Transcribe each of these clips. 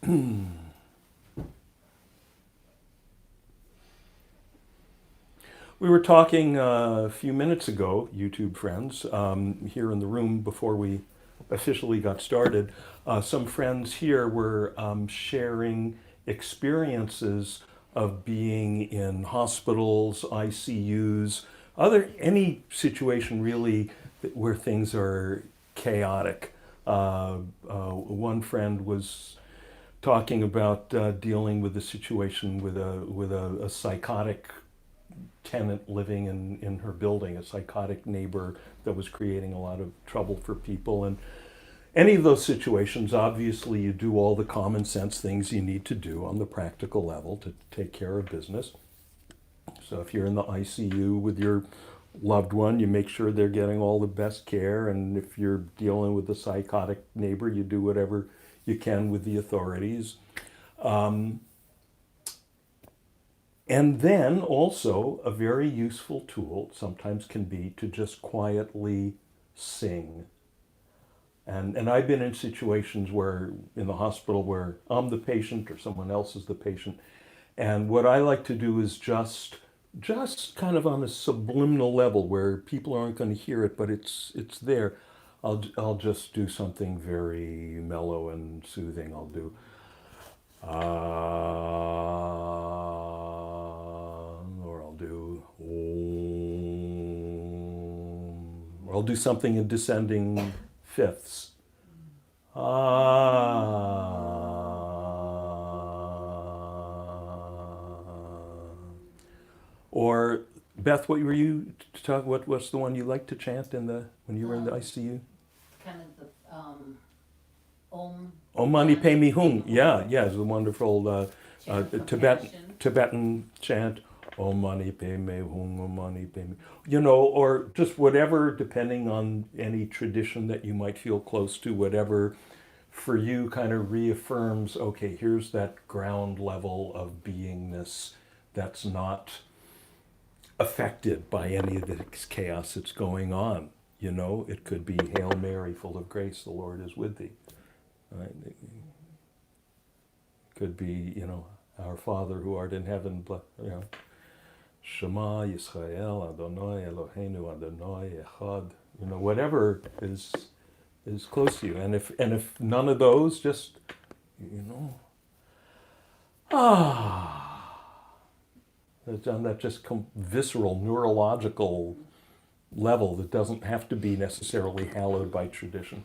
We were talking a few minutes ago, YouTube friends, here in the room before we officially got started. Some friends here were sharing experiences of being in hospitals, ICUs, any situation really where things are chaotic. One friend was talking about dealing with a situation with a psychotic tenant living in her building, a psychotic neighbor that was creating a lot of trouble for people. And any of those situations, obviously, you do all the common sense things you need to do on the practical level to take care of business. So if you're in the ICU with your loved one, you make sure they're getting all the best care. And if you're dealing with a psychotic neighbor, you do whatever you can with the authorities. And then also a very useful tool sometimes can be to just quietly sing. And I've been in situations where in the hospital where I'm the patient or someone else is the patient. And what I like to do is just kind of on a subliminal level where people aren't going to hear it, but it's there. I'll just do something very mellow and soothing. I'll do or I'll do or I'll do something in descending fifths. Or Beth, what were you to talk? What's the one you like to chant when you were in the ICU? Kind of the Om. Om Mani Padme Hum. Yeah, it's a wonderful Tibetan chant. Om Mani Padme Hum, Om Mani Padme. Or just whatever, depending on any tradition that you might feel close to, whatever for you kind of reaffirms, okay, here's that ground level of beingness that's not affected by any of this chaos that's going on. It could be Hail Mary, full of grace, the Lord is with thee. Right? It could be, our Father who art in heaven, Shema Yisrael Adonai Eloheinu Adonai Echad. Whatever is close to you, and if none of those, just it's on that just visceral neurological level that doesn't have to be necessarily hallowed by tradition.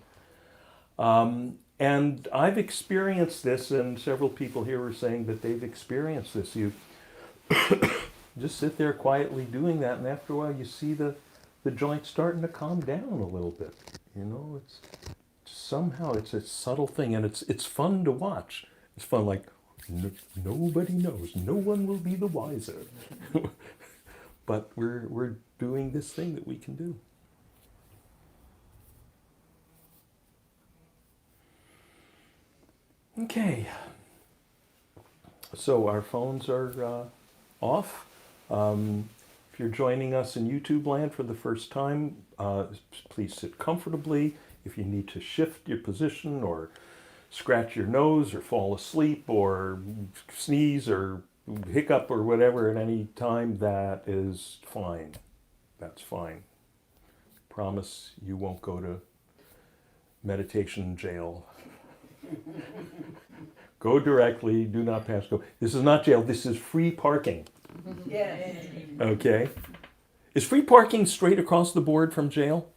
And I've experienced this, and several people here are saying that they've experienced this. You just sit there quietly doing that, and after a while you see the joint starting to calm down a little bit. It's somehow it's a subtle thing, and it's fun to watch. It's fun, like nobody knows, no one will be the wiser. But we're doing this thing that we can do. Okay, so our phones are off. If you're joining us in YouTube land for the first time, please sit comfortably. If you need to shift your position or scratch your nose or fall asleep or sneeze or hiccup or whatever at any time, that is fine. That's fine. Promise you won't go to meditation jail. Go directly, do not pass go. This is not jail, this is free parking. Yes. Okay? Is free parking straight across the board from jail?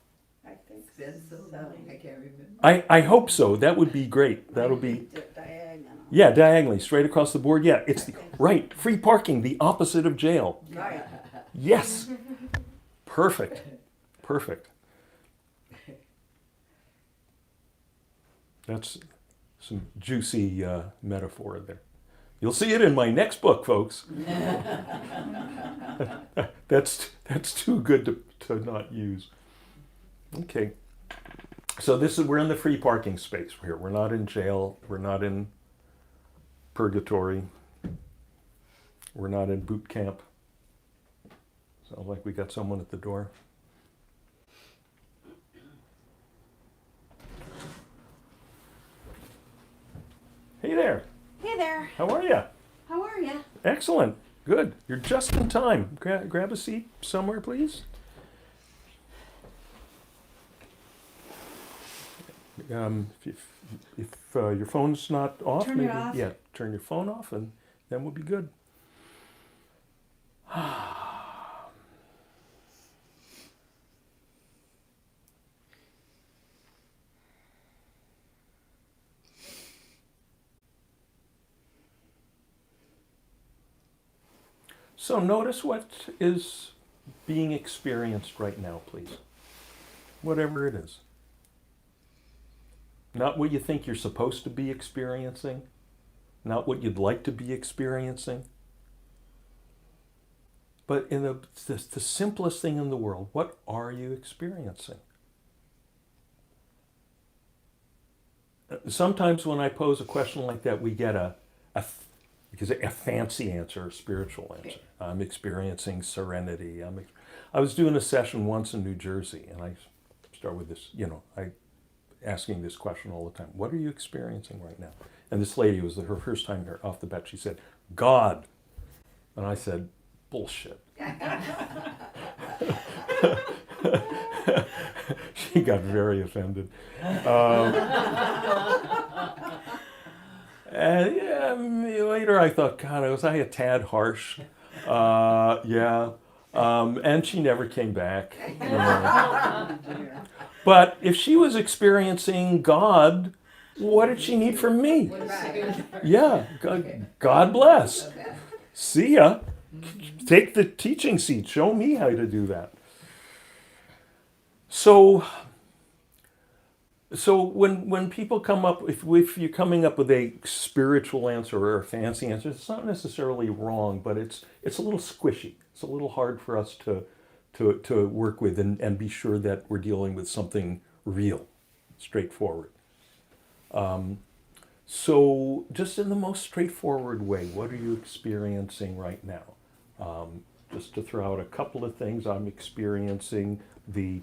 I think so. I can't remember. I hope so. That would be great. That'll be, Diagonal. yeah, diagonally, straight across the board. Yeah, it's right, free parking, the opposite of jail. Right. Yes. Perfect. That's some juicy metaphor there. You'll see it in my next book, folks. That's too good to not use. Okay. So we're in the free parking space here. We're not in jail. We're not in purgatory. We're not in boot camp. Sounds like we got someone at the door. Hey there. there. How are you? How are ya? Excellent. Good. You're just in time. Grab a seat somewhere, please. If your phone's not off, Turn it off. Yeah, turn your phone off, and then we'll be good. So notice what is being experienced right now, please. Whatever it is. Not what you think you're supposed to be experiencing, not what you'd like to be experiencing, but in the simplest thing in the world, what are you experiencing? Sometimes when I pose a question like that, we get a fancy answer, a spiritual answer. I'm experiencing serenity. I was doing a session once in New Jersey, and I start with this, asking this question all the time. What are you experiencing right now? And this lady, was her first time here, off the bat, she said, God. And I said, bullshit. She got very offended. And later I thought, God, was I a tad harsh? And she never came back. But if she was experiencing God, what did she need from me? Yeah, God bless. See ya. Take the teaching seat. Show me how to do that. So when people come up, if you're coming up with a spiritual answer or a fancy answer, it's not necessarily wrong, but it's a little squishy. It's a little hard for us to work with and be sure that we're dealing with something real, straightforward. So just in the most straightforward way, what are you experiencing right now? Just to throw out a couple of things, I'm experiencing the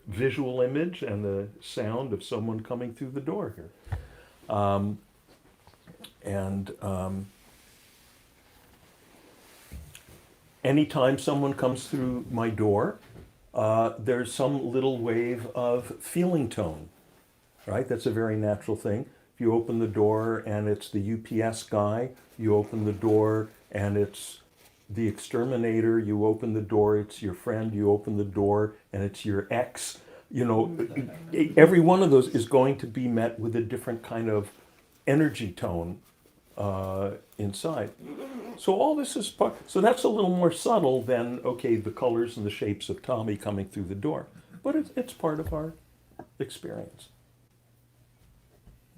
visual image and the sound of someone coming through the door here. Anytime someone comes through my door, there's some little wave of feeling tone, right? That's a very natural thing. If you open the door and it's the UPS guy, you open the door and it's the exterminator, you open the door, it's your friend, you open the door and it's your ex. Every one of those is going to be met with a different kind of energy tone inside. So all this is part, so that's a little more subtle than, okay, the colors and the shapes of Tommy coming through the door. But it's part of our experience.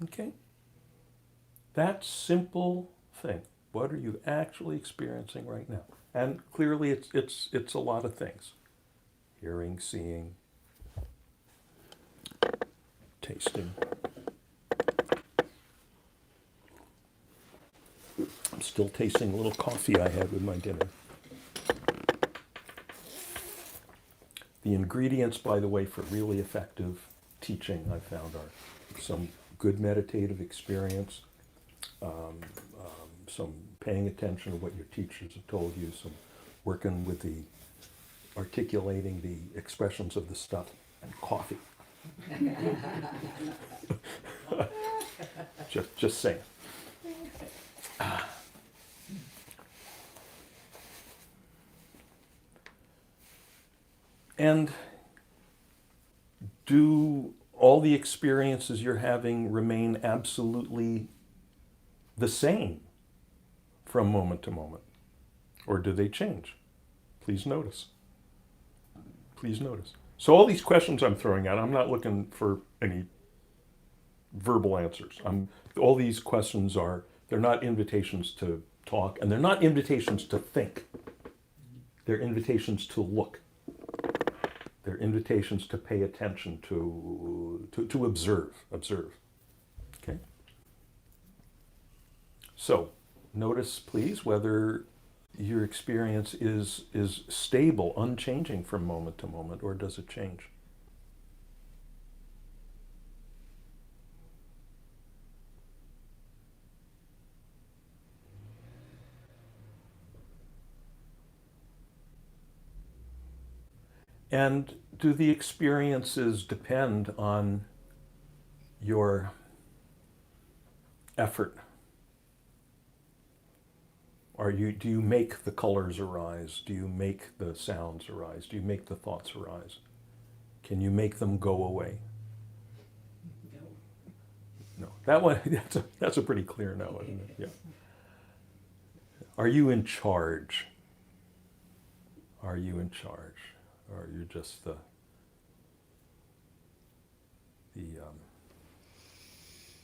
Okay? That simple thing. What are you actually experiencing right now? And clearly it's a lot of things. Hearing, seeing, tasting. I'm still tasting a little coffee I had with my dinner. The ingredients, by the way, for really effective teaching, I found, are some good meditative experience, some paying attention to what your teachers have told you, some working with the articulating the expressions of the stuff, and coffee. just saying. And do all the experiences you're having remain absolutely the same from moment to moment? Or do they change? Please notice. Please notice. So all these questions I'm throwing out, I'm not looking for any verbal answers. All these questions they're not invitations to talk, and they're not invitations to think. They're invitations to look. They're invitations to pay attention, to observe. Okay? So, notice, please, whether your experience is stable, unchanging from moment to moment, or does it change? And do the experiences depend on your effort? Do you make the colors arise? Do you make the sounds arise? Do you make the thoughts arise? Can you make them go away? No. That one, that's a pretty clear no, isn't it? Yeah. Are you in charge? Are you in charge? Or are you just the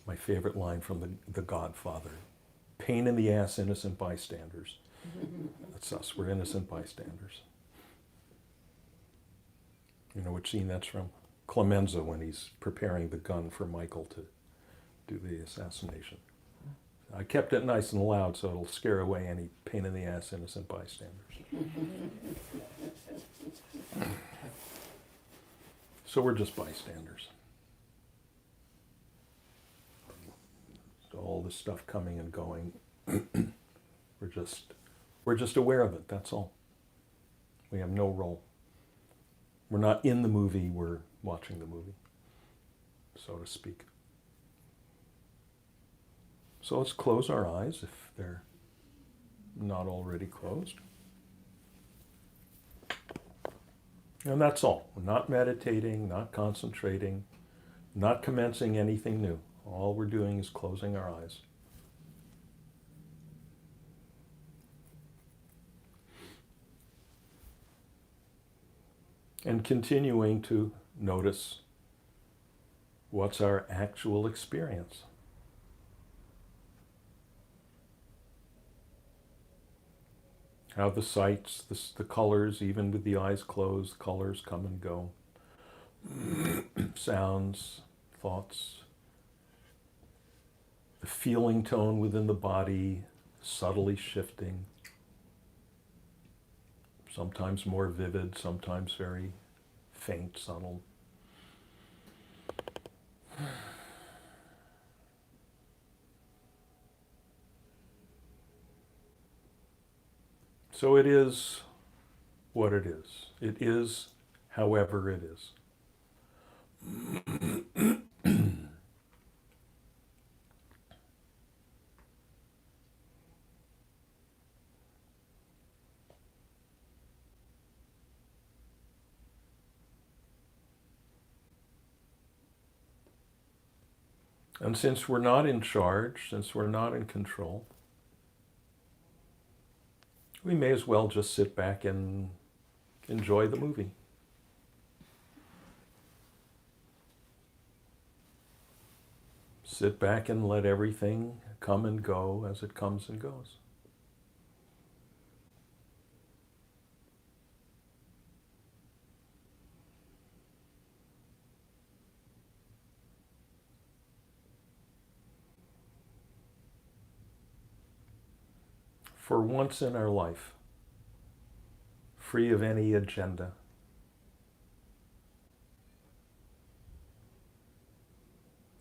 my favorite line from the Godfather, pain in the ass, innocent bystanders. That's us, we're innocent bystanders. You know which scene that's from? Clemenza, when he's preparing the gun for Michael to do the assassination. I kept it nice and loud so it'll scare away any pain in the ass, innocent bystanders. So we're just bystanders. So all this stuff coming and going, we're just aware of it, that's all. We have no role. We're not in the movie, we're watching the movie, so to speak. So let's close our eyes if they're not already closed. And that's all. We're not meditating, not concentrating, not commencing anything new. All we're doing is closing our eyes. And continuing to notice what's our actual experience. How the sights, the colors, even with the eyes closed, colors come and go. Sounds, thoughts, the feeling tone within the body subtly shifting. Sometimes more vivid, sometimes very faint, subtle. So it is what it is. It is however it is. And since we're not in charge, since we're not in control, we may as well just sit back and enjoy the movie. Sit back and let everything come and go as it comes and goes. For once in our life, free of any agenda,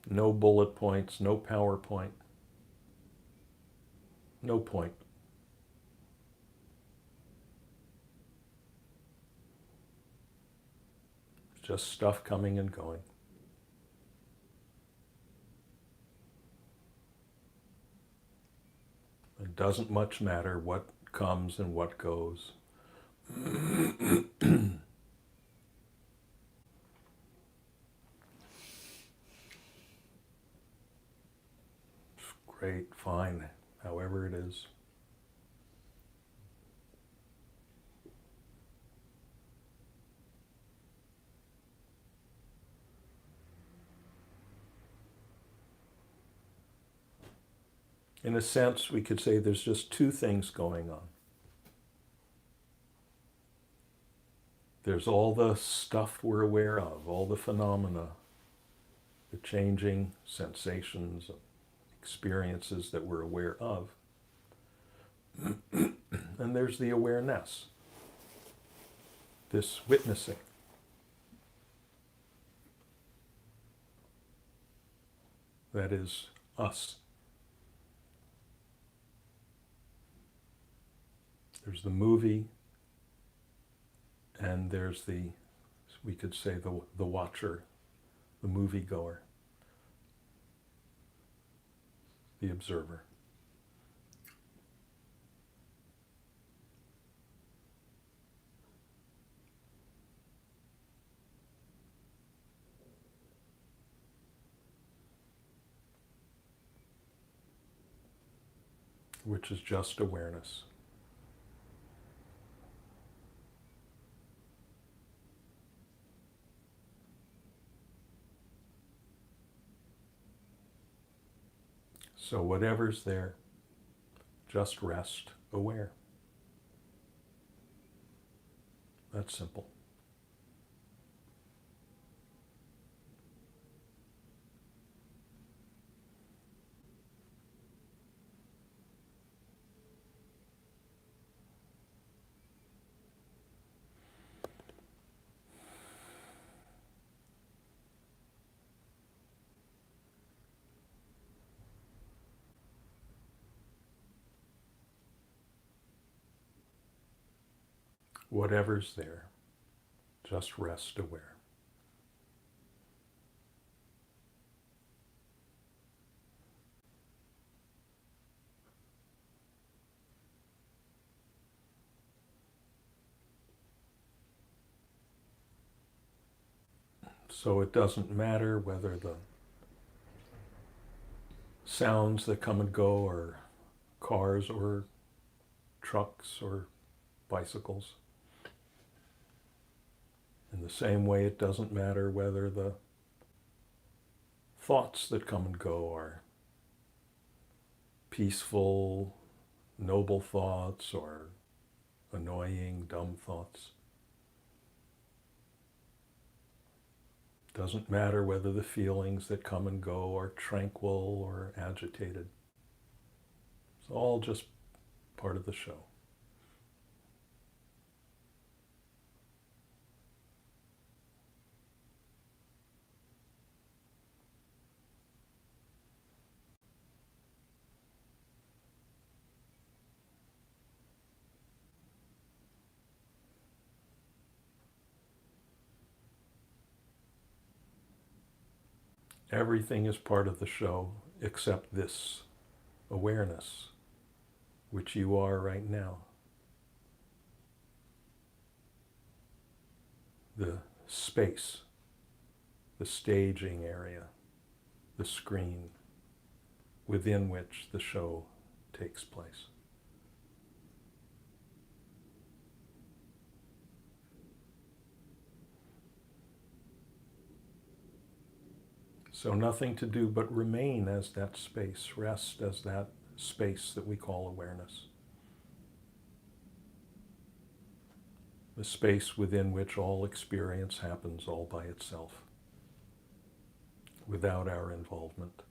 no bullet points, no PowerPoint, no point. Just stuff coming and going. It doesn't much matter what comes and what goes. Great, fine, however it is. In a sense, we could say there's just two things going on. There's all the stuff we're aware of, all the phenomena, the changing sensations, experiences that we're aware of. And there's the awareness, this witnessing. That is us. There's the movie, and there's the We could say the watcher, the moviegoer, the observer. Which is just awareness. So whatever's there, just rest aware. That's simple. Whatever's there, just rest aware. So it doesn't matter whether the sounds that come and go are cars or trucks or bicycles. In the same way, it doesn't matter whether the thoughts that come and go are peaceful, noble thoughts or annoying, dumb thoughts. Doesn't matter whether the feelings that come and go are tranquil or agitated. It's all just part of the show. Everything is part of the show except this awareness, which you are right now. The space, the staging area, the screen within which the show takes place. So nothing to do but remain as that space, rest as that space that we call awareness. The space within which all experience happens all by itself, without our involvement.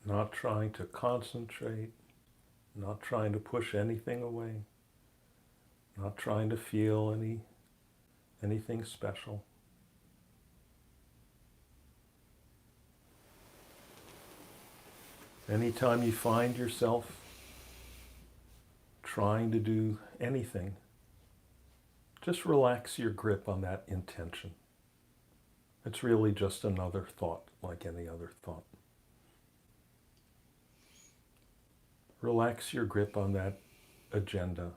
not trying to concentrate, not trying to push anything away, not trying to feel anything special. Anytime you find yourself trying to do anything, just relax your grip on that intention. It's really just another thought, like any other thought. Relax your grip on that agenda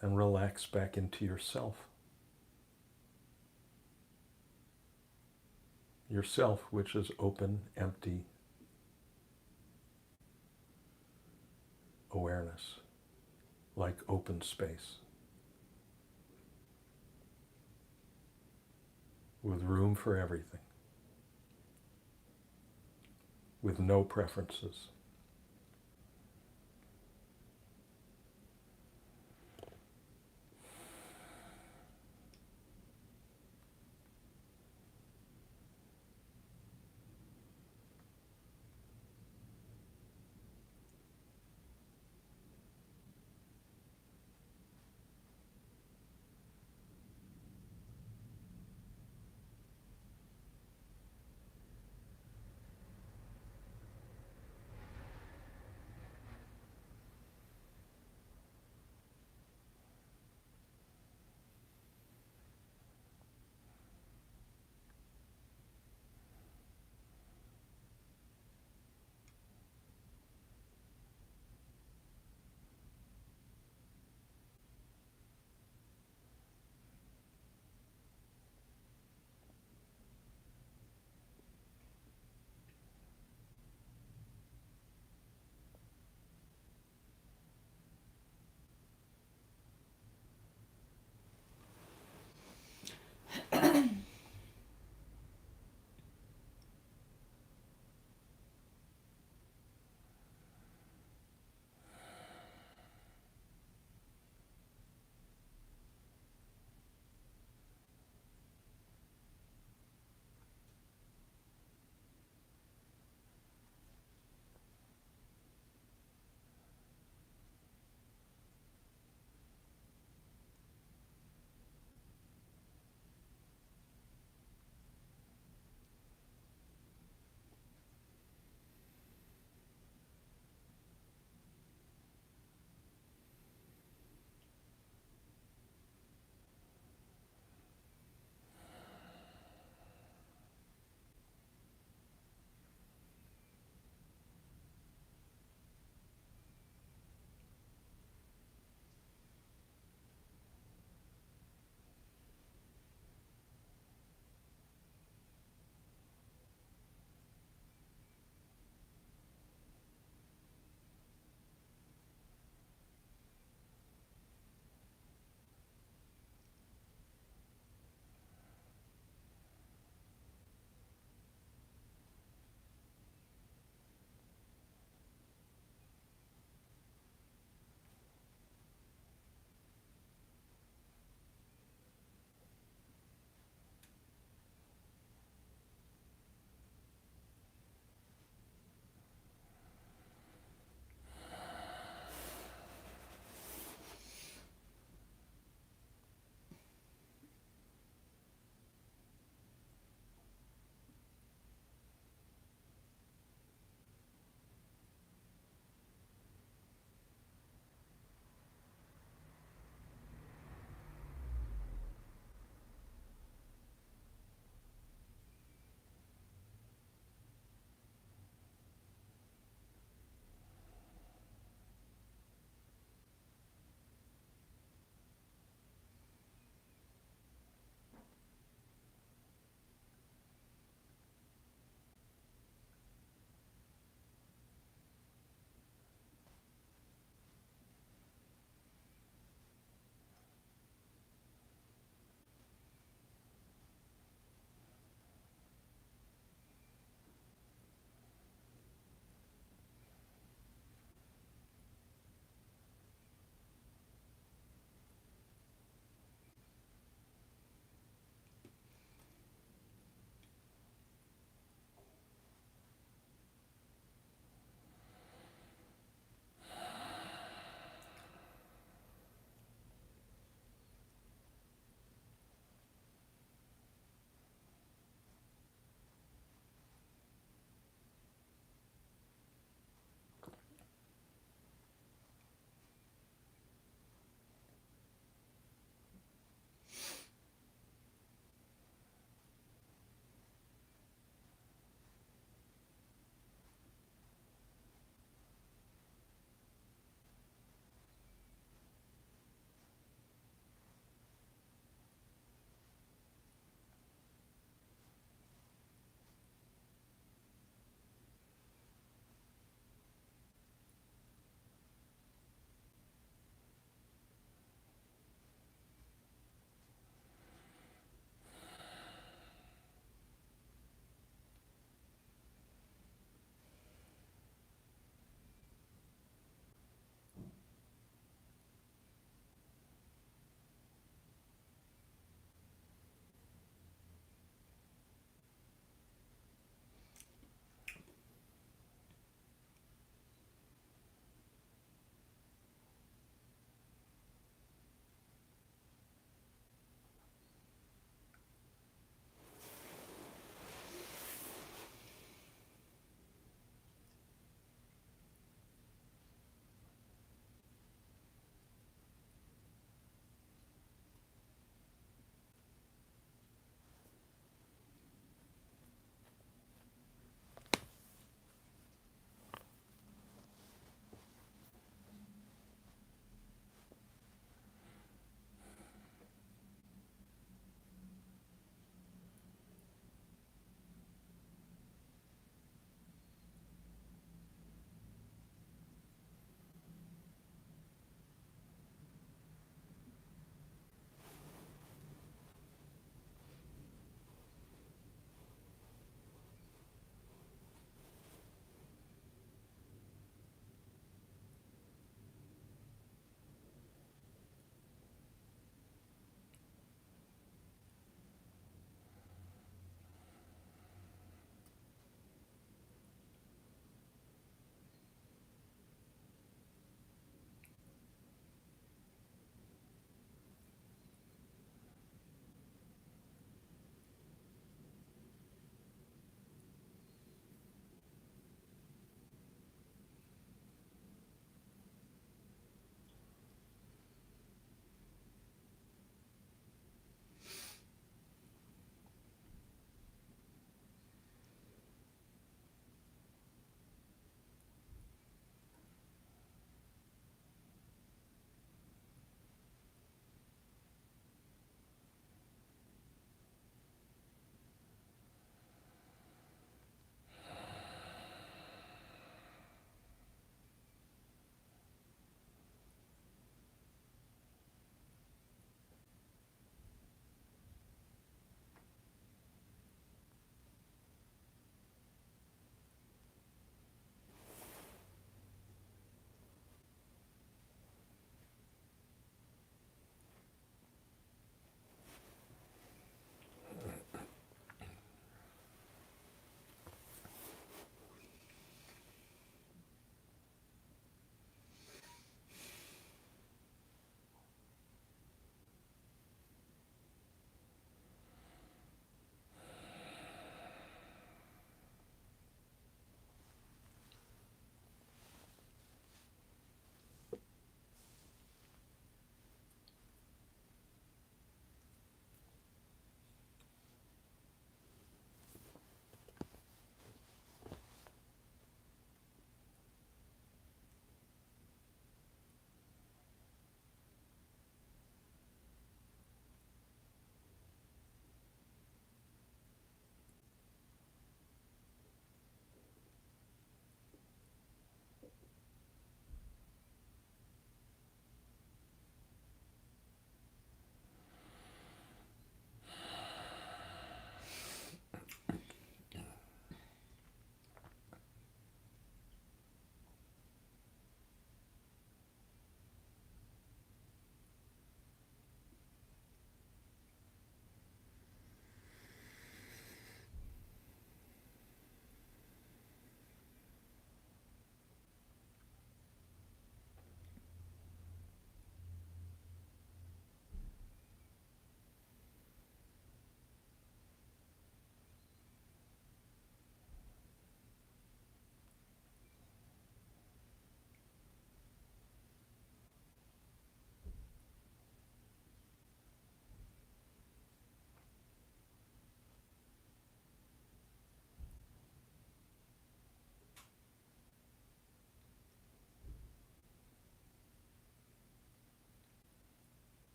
and relax back into yourself. Yourself, which is open, empty awareness, like open space, with room for everything, with no preferences.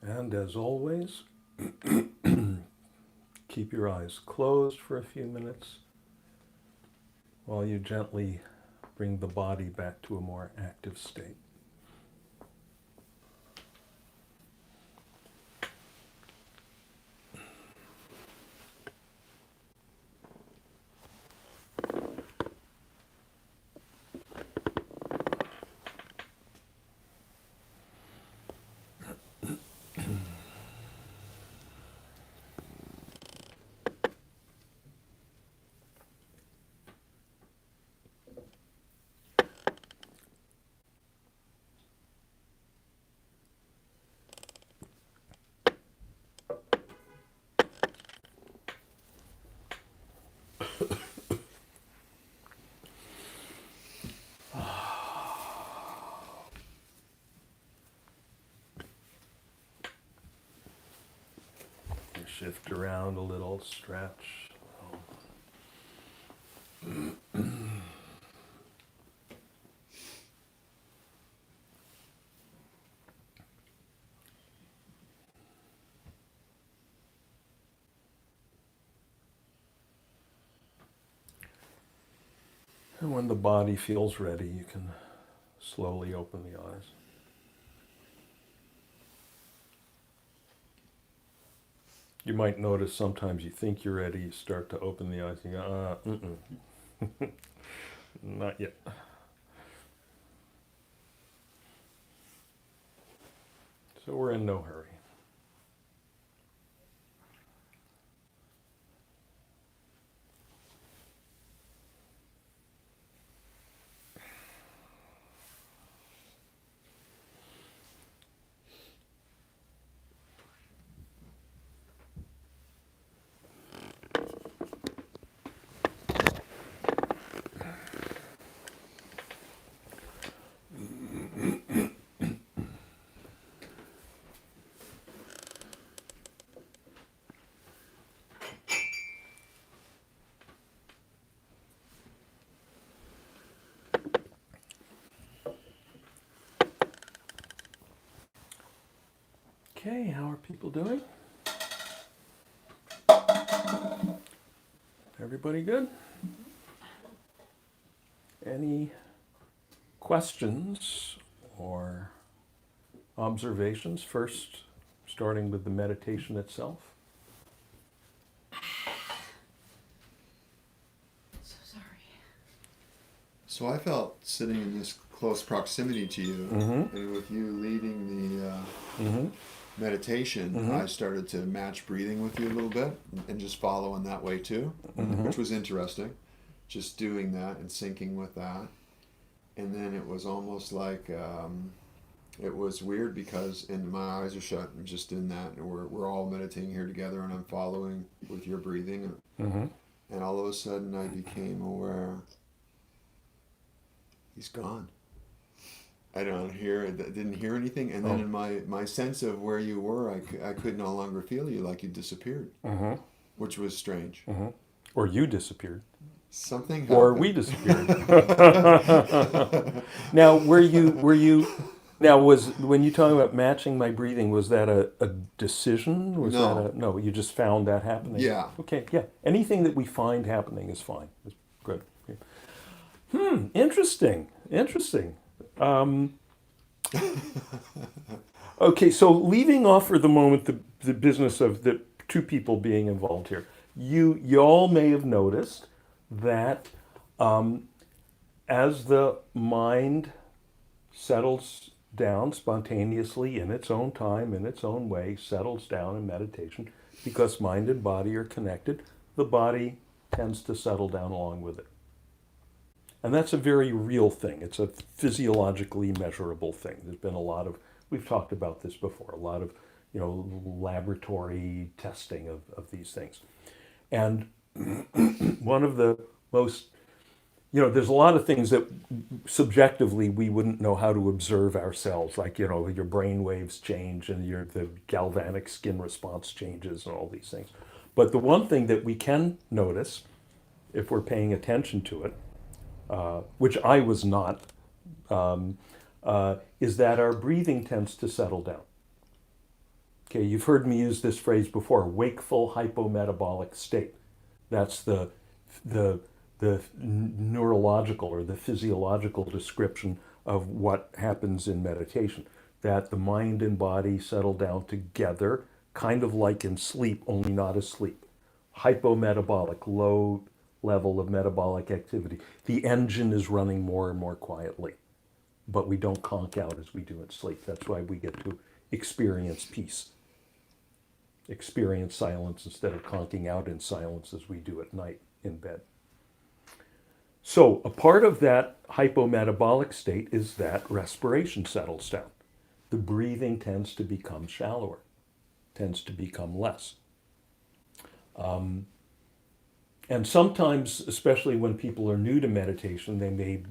And as always, keep your eyes closed for a few minutes while you gently bring the body back to a more active state. Shift around a little, stretch. And when the body feels ready, you can slowly open the eyes. You might notice sometimes you think you're ready, you start to open the eyes, and you go, not yet. So we're in no hurry. Okay, how are people doing? Everybody good? Any questions or observations? First, starting with the meditation itself. So sorry. So I felt sitting in this close proximity to you, and with you leading the meditation, I started to match breathing with you a little bit and just follow in that way too, which was interesting. Just doing that and syncing with that. And then it was almost like, it was weird because my eyes are shut and just in that, and we're all meditating here together and I'm following with your breathing. And all of a sudden I became aware, he's gone. I didn't hear anything. And then in my sense of where you were, I could no longer feel you, like you disappeared, which was strange. Or you disappeared. Something happened. Or we disappeared. Now, now when you talk about matching my breathing, was that a decision? No. No, you just found that happening? Yeah. Okay, yeah. Anything that we find happening is fine. It's good. Interesting. Okay, so leaving off for the moment the business of the two people being involved here, you all may have noticed that as the mind settles down spontaneously in its own time, in its own way, settles down in meditation, because mind and body are connected, the body tends to settle down along with it. And that's a very real thing. It's a physiologically measurable thing. There's been we've talked about this before, a lot of, laboratory testing of these things. And one of the most, there's a lot of things that subjectively we wouldn't know how to observe ourselves, like, your brain waves change and the galvanic skin response changes and all these things. But the one thing that we can notice, if we're paying attention to it, which I was not, is that our breathing tends to settle down. Okay, you've heard me use this phrase before, wakeful hypometabolic state. That's the neurological or the physiological description of what happens in meditation. That the mind and body settle down together, kind of like in sleep, only not asleep. Hypometabolic, low level of metabolic activity. The engine is running more and more quietly, but we don't conk out as we do in sleep. That's why we get to experience peace. Experience silence instead of conking out in silence as we do at night in bed. So a part of that hypometabolic state is that respiration settles down. The breathing tends to become shallower, tends to become less. And sometimes, especially when people are new to meditation, they may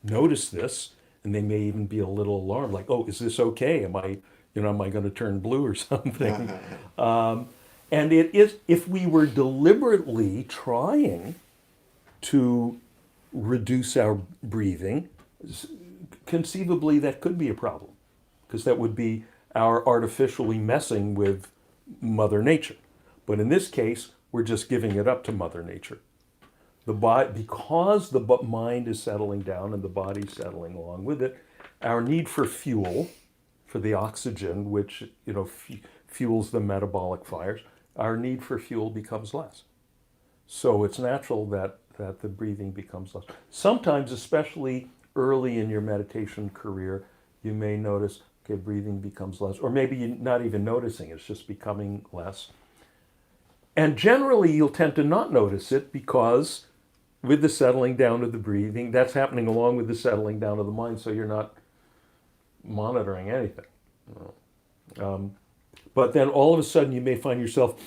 notice this and they may even be a little alarmed, like, oh, is this okay? Am I going to turn blue or something? And it is, if we were deliberately trying to reduce our breathing, conceivably that could be a problem, because that would be our artificially messing with Mother Nature. But in this case, we're just giving it up to Mother Nature. Because the mind is settling down and the body's settling along with it, our need for fuel, for the oxygen, which fuels the metabolic fires, our need for fuel becomes less. So it's natural that the breathing becomes less. Sometimes, especially early in your meditation career, you may notice, okay, breathing becomes less, or maybe you're not even noticing, it's just becoming less. And generally, you'll tend to not notice it because with the settling down of the breathing, that's happening along with the settling down of the mind, so you're not monitoring anything. But then all of a sudden, you may find yourself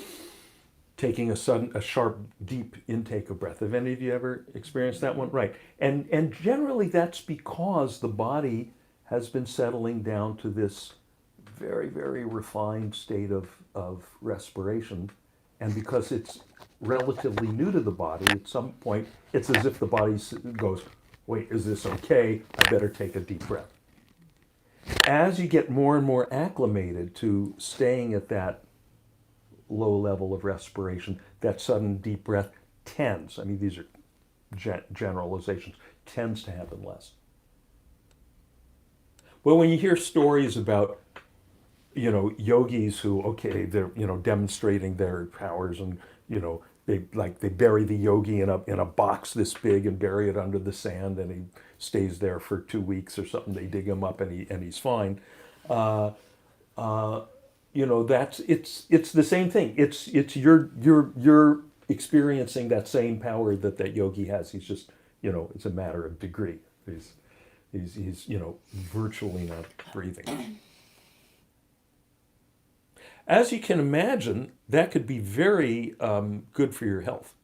taking a sharp, deep intake of breath. Have any of you ever experienced that one? Right. And generally, that's because the body has been settling down to this very, very refined state of respiration. And because it's relatively new to the body, at some point, it's as if the body goes, wait, is this okay? I better take a deep breath. As you get more and more acclimated to staying at that low level of respiration, that sudden deep breath tends, I mean, these are generalizations, tends to happen less. Well, when you hear stories about yogis who, okay, they're, demonstrating their powers and, they bury the yogi in a box this big and bury it under the sand and he stays there for 2 weeks or something. They dig him up and he's fine. It's the same thing. It's you're experiencing that same power that yogi has. He's just, it's a matter of degree. He's virtually not breathing. As you can imagine, that could be very good for your health,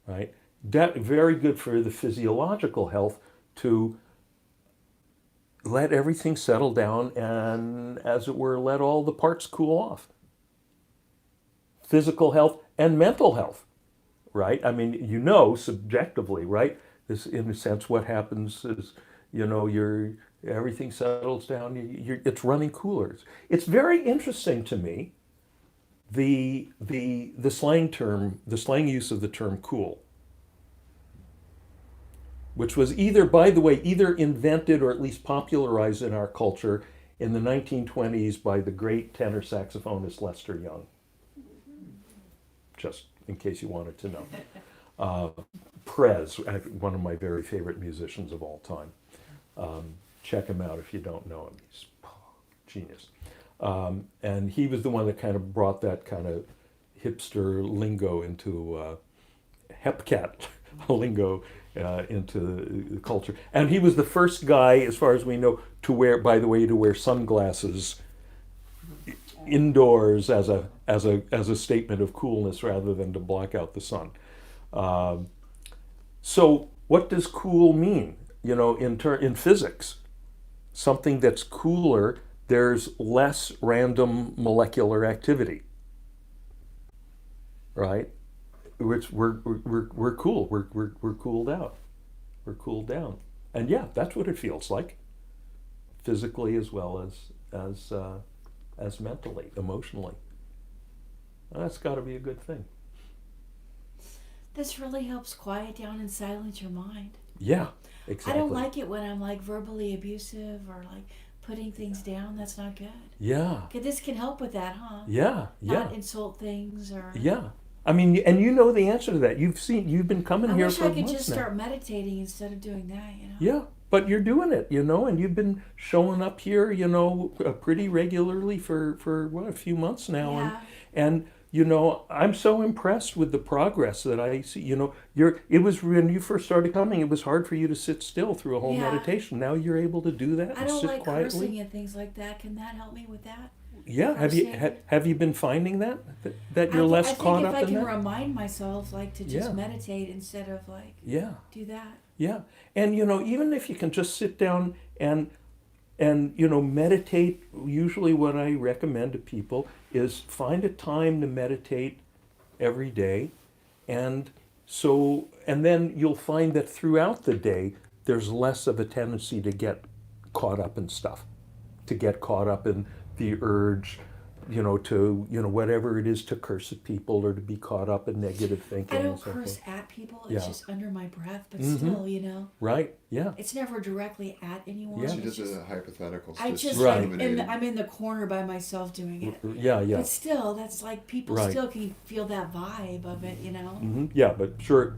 right? That very good for the physiological health to let everything settle down and, as it were, let all the parts cool off. Physical health and mental health, right? I mean, subjectively, right? This, in a sense, what happens is, everything settles down. It's running cooler. It's very interesting to me, the slang use of the term cool, which was either invented or at least popularized in our culture in the 1920s by the great tenor saxophonist Lester Young. Just in case you wanted to know. Prez, one of my very favorite musicians of all time. Check him out if you don't know him. He's genius. And he was the one that kind of brought that kind of hipster lingo into hepcat lingo into the culture. And he was the first guy, as far as we know, to wear sunglasses indoors as a statement of coolness rather than to block out the sun. So what does cool mean? In physics, something that's cooler, there's less random molecular activity, right? We're cool. We're cooled out. We're cooled down, and yeah, that's what it feels like, physically as well as as mentally, emotionally. That's got to be a good thing. This really helps quiet down and silence your mind. Yeah, exactly. I don't like it when I'm like verbally abusive or like putting things down. That's not good. Yeah, 'Cause this can help with that, huh? yeah, yeah, Not insult things or. yeah. I mean, and you know the answer to that. You've been coming I here wish for I could months just now. start meditating instead of doing that. You know. Yeah, but you're doing it, you know, and you've been showing up here, you know, pretty regularly for what, a few months now, Yeah. and you know, I'm so impressed with the progress that I see. You know, it was when you first started coming, it was hard for you to sit still through a whole Yeah. meditation. Now you're able to do that I and don't sit like quietly. cursing and things like that. Can that help me with that? Yeah, Cursing. have you been finding that you're less I think caught if up I in can that? remind myself, like, to just Yeah. meditate instead of like Yeah. do that. Yeah, and you know, even if you can just sit down and you know, meditate. Usually, what I recommend to people is find a time to meditate every day, and then you'll find that throughout the day, there's less of a tendency to get caught up in stuff, to get caught up in the urge, you know, to, you know, whatever it is, to curse at people or to be caught up in negative thinking. I and don't so curse forth. at people. It's Yeah. just under my breath, but Mhm. still, you know, Right? Yeah. it's never directly at anyone. Yeah. She It's does just, a hypothetical. I just Right. like I'm in the corner by myself doing it. Yeah. Yeah. But still, that's like people Right. still can feel that vibe of it, you know. Yeah, but sure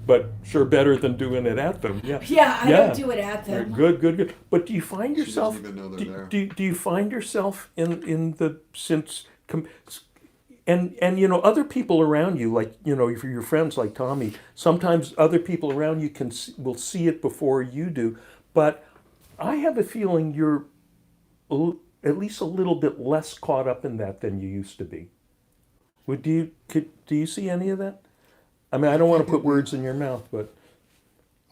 better than doing it at them. Yeah. Yeah, I Yeah. don't do it at them. Good. But do you find She yourself? doesn't even know they're there. Do you find yourself in the and you know, other people around you, like, you know, for your friends like Tommy, sometimes other people around you will see it before you do. But I have a feeling you're at least a little bit less caught up in that than you used to be. Do you see any of that? I mean, I don't want to put words in your mouth, but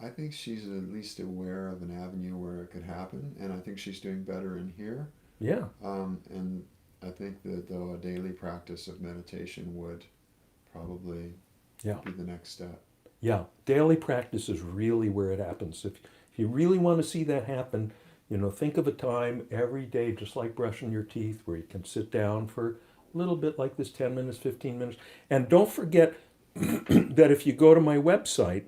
I think she's at least aware of an avenue where it could happen, and I think she's doing better in here. yeah. And I think that though a daily practice of meditation would probably Yeah. be the next step. Yeah, daily practice is really where it happens. If you really want to see that happen, you know, think of a time every day, just like brushing your teeth, where you can sit down for a little bit like this, 10 minutes, 15 minutes. And don't forget that if you go to my website,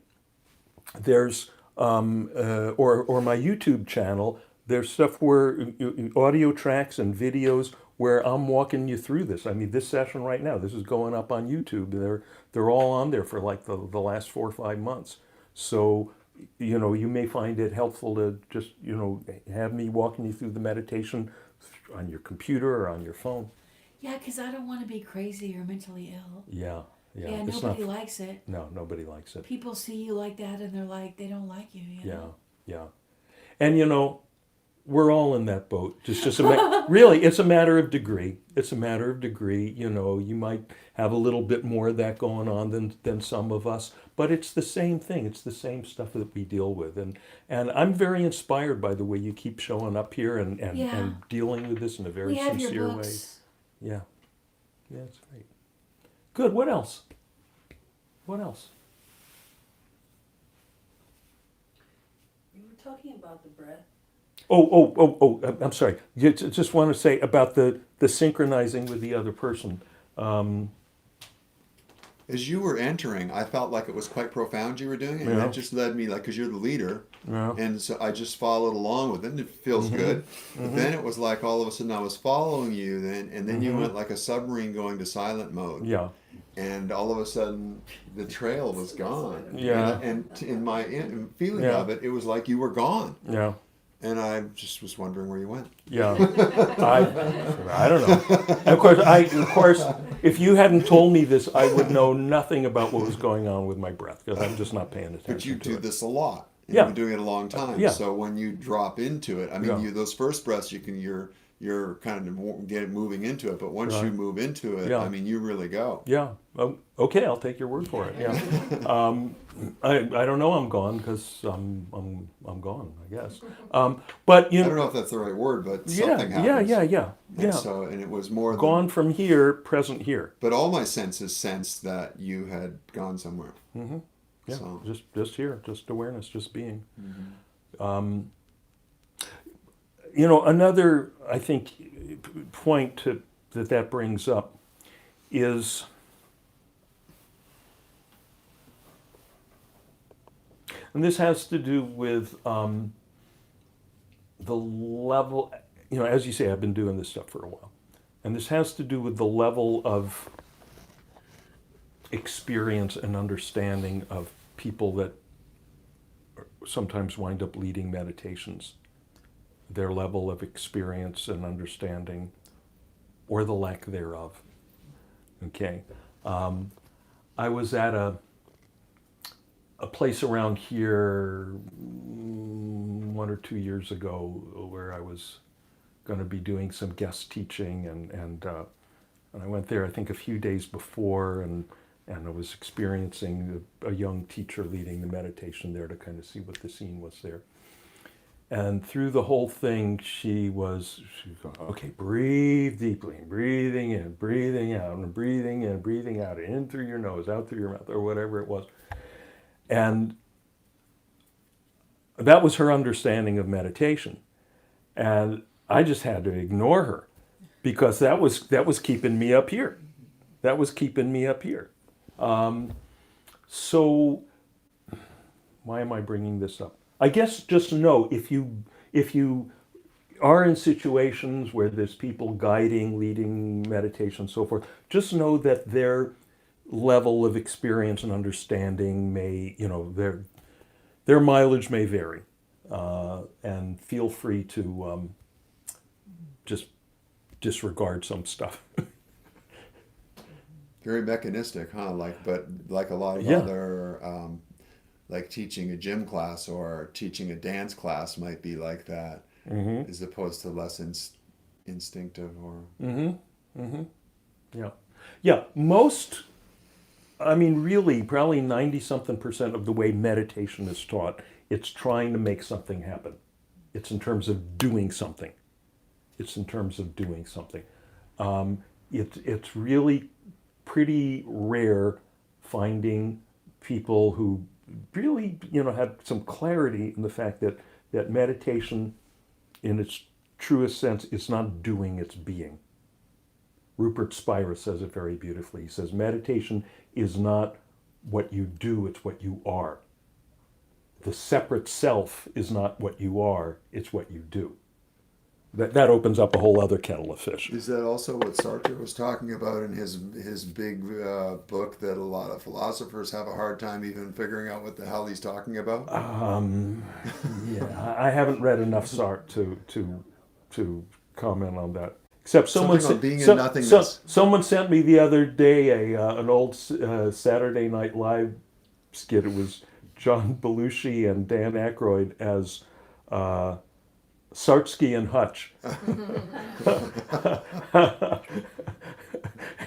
there's, or my YouTube channel, there's stuff where audio tracks and videos where I'm walking you through this. I mean, this session right now, this is going up on YouTube. They're all on there for like the last 4 or 5 months. So, you know, you may find it helpful to just, you know, have me walking you through the meditation on your computer or on your phone. Yeah, because I don't want to be crazy or mentally ill. Yeah. Yeah, It's nobody not, likes it. no, nobody likes it. People see you like that and they're like, they don't like you. You know? Yeah. And you know, we're all in that boat. Really, it's a matter of degree. It's a matter of degree. You know, you might have a little bit more of that going on than some of us, but it's the same thing. It's the same stuff that we deal with. And I'm very inspired by the way you keep showing up here and Yeah. dealing with this in a very We have your sincere way. books. Yeah. Yeah, it's great. Good. What else? What else? You were talking about the breath. I'm sorry. Just want to say about the synchronizing with the other person. As you were entering, I felt like it was quite profound you were doing it, and Yeah. that just led me, like, because you're the leader, Yeah. and so I just followed along with it, and it feels good. But then it was like all of a sudden I was following you, and then you went like a submarine going to silent mode. Yeah. And all of a sudden, the trail was gone. Yeah. And in my feeling Yeah. of it, it was like you were gone. Yeah. And I just was wondering where you went. Yeah. I don't know. And of course, if you hadn't told me this, I would know nothing about what was going on with my breath because I'm just not paying attention. But you to do it. this a lot. And Yeah. You've been doing it a long time. Yeah. So when you drop into it, I mean, Yeah. those first breaths, you're kind of get moving into it. But once you Right. move into it, Yeah. I mean, you really go. Yeah. Okay, I'll take your word for it. Yeah. I don't know. I'm gone because I'm gone. I guess. But you I don't know if that's the right word, but something yeah. happens. And Yeah. so, and it was more Gone from here, present here. But all my senses sensed that you had gone somewhere. Mm-hmm. Yeah. So. Just here, just awareness, just being. Mm-hmm. You know, another, I think, point that brings up is and this has to do with the level, you know, as you say, I've been doing this stuff for a while. And this has to do with the level of experience and understanding of people that sometimes wind up leading meditations. Their level of experience and understanding, or the lack thereof. Okay. I was at a place around here 1 or 2 years ago where I was going to be doing some guest teaching, and I went there I think a few days before, and I was experiencing a young teacher leading the meditation there to kind of see what the scene was there. And through the whole thing, she was going, okay, breathe deeply, and breathing in, breathing out, and breathing in, breathing out, in through your nose, out through your mouth, or whatever it was. And that was her understanding of meditation. And I just had to ignore her because that was keeping me up here. That was keeping me up here. So why am I bringing this up? I guess just know if you are in situations where there's people guiding, leading meditation, and so forth, just know that their level of experience and understanding may, you know, their mileage may vary, and feel free to just disregard some stuff. Very mechanistic, huh? But like a lot of Yeah. other, like teaching a gym class or teaching a dance class might be like that, as opposed to less instinctive or. Yeah. Really, probably 90-something% of the way meditation is taught, it's trying to make something happen. It's in terms of doing something. It's really pretty rare finding people who really, you know, have some clarity in the fact that meditation, in its truest sense, is not doing, it's being. Rupert Spira says it very beautifully. He says, meditation is not what you do, it's what you are. The separate self is not what you are, it's what you do. That opens up a whole other kettle of fish. Is that also what Sartre was talking about in his big book that a lot of philosophers have a hard time even figuring out what the hell he's talking about? Yeah, I haven't read enough Sartre to comment on that. Except someone Something on being in nothingness. someone sent me the other day an old Saturday Night Live skit. It was John Belushi and Dan Aykroyd as Sartsky and Hutch.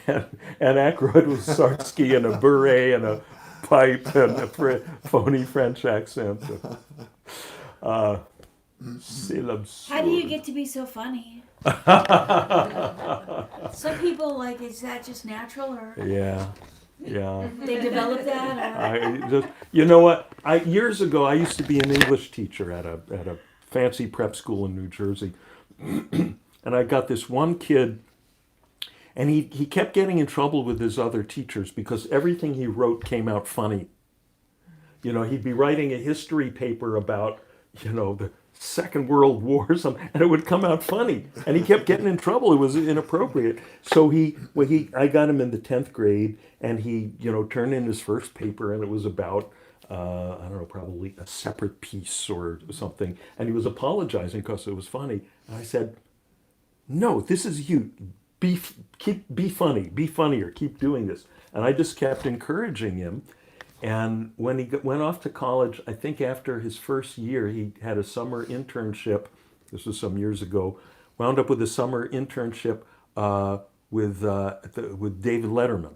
and Aykroyd was Sartsky in a beret and a pipe and a phony French accent. C'est l'absurde. How do you get to be so funny? Some people, like, is that just natural, or Yeah. they develop that? Or? You know what? Years ago, I used to be an English teacher at a fancy prep school in New Jersey, and I got this one kid, and he kept getting in trouble with his other teachers because everything he wrote came out funny. You know, he'd be writing a history paper about, you know, the Second World War or something, and it would come out funny, and he kept getting in trouble. It was inappropriate. So I got him in the 10th grade, and he, you know, turned in his first paper, and it was about, I don't know, probably a separate piece or something, and he was apologizing because it was funny. And I said, no, this is you. Be funny, be funnier, keep doing this. And I just kept encouraging him. And when he went off to college, I think after his first year, he had a summer internship. This was some years ago. Wound up with a summer internship with David Letterman,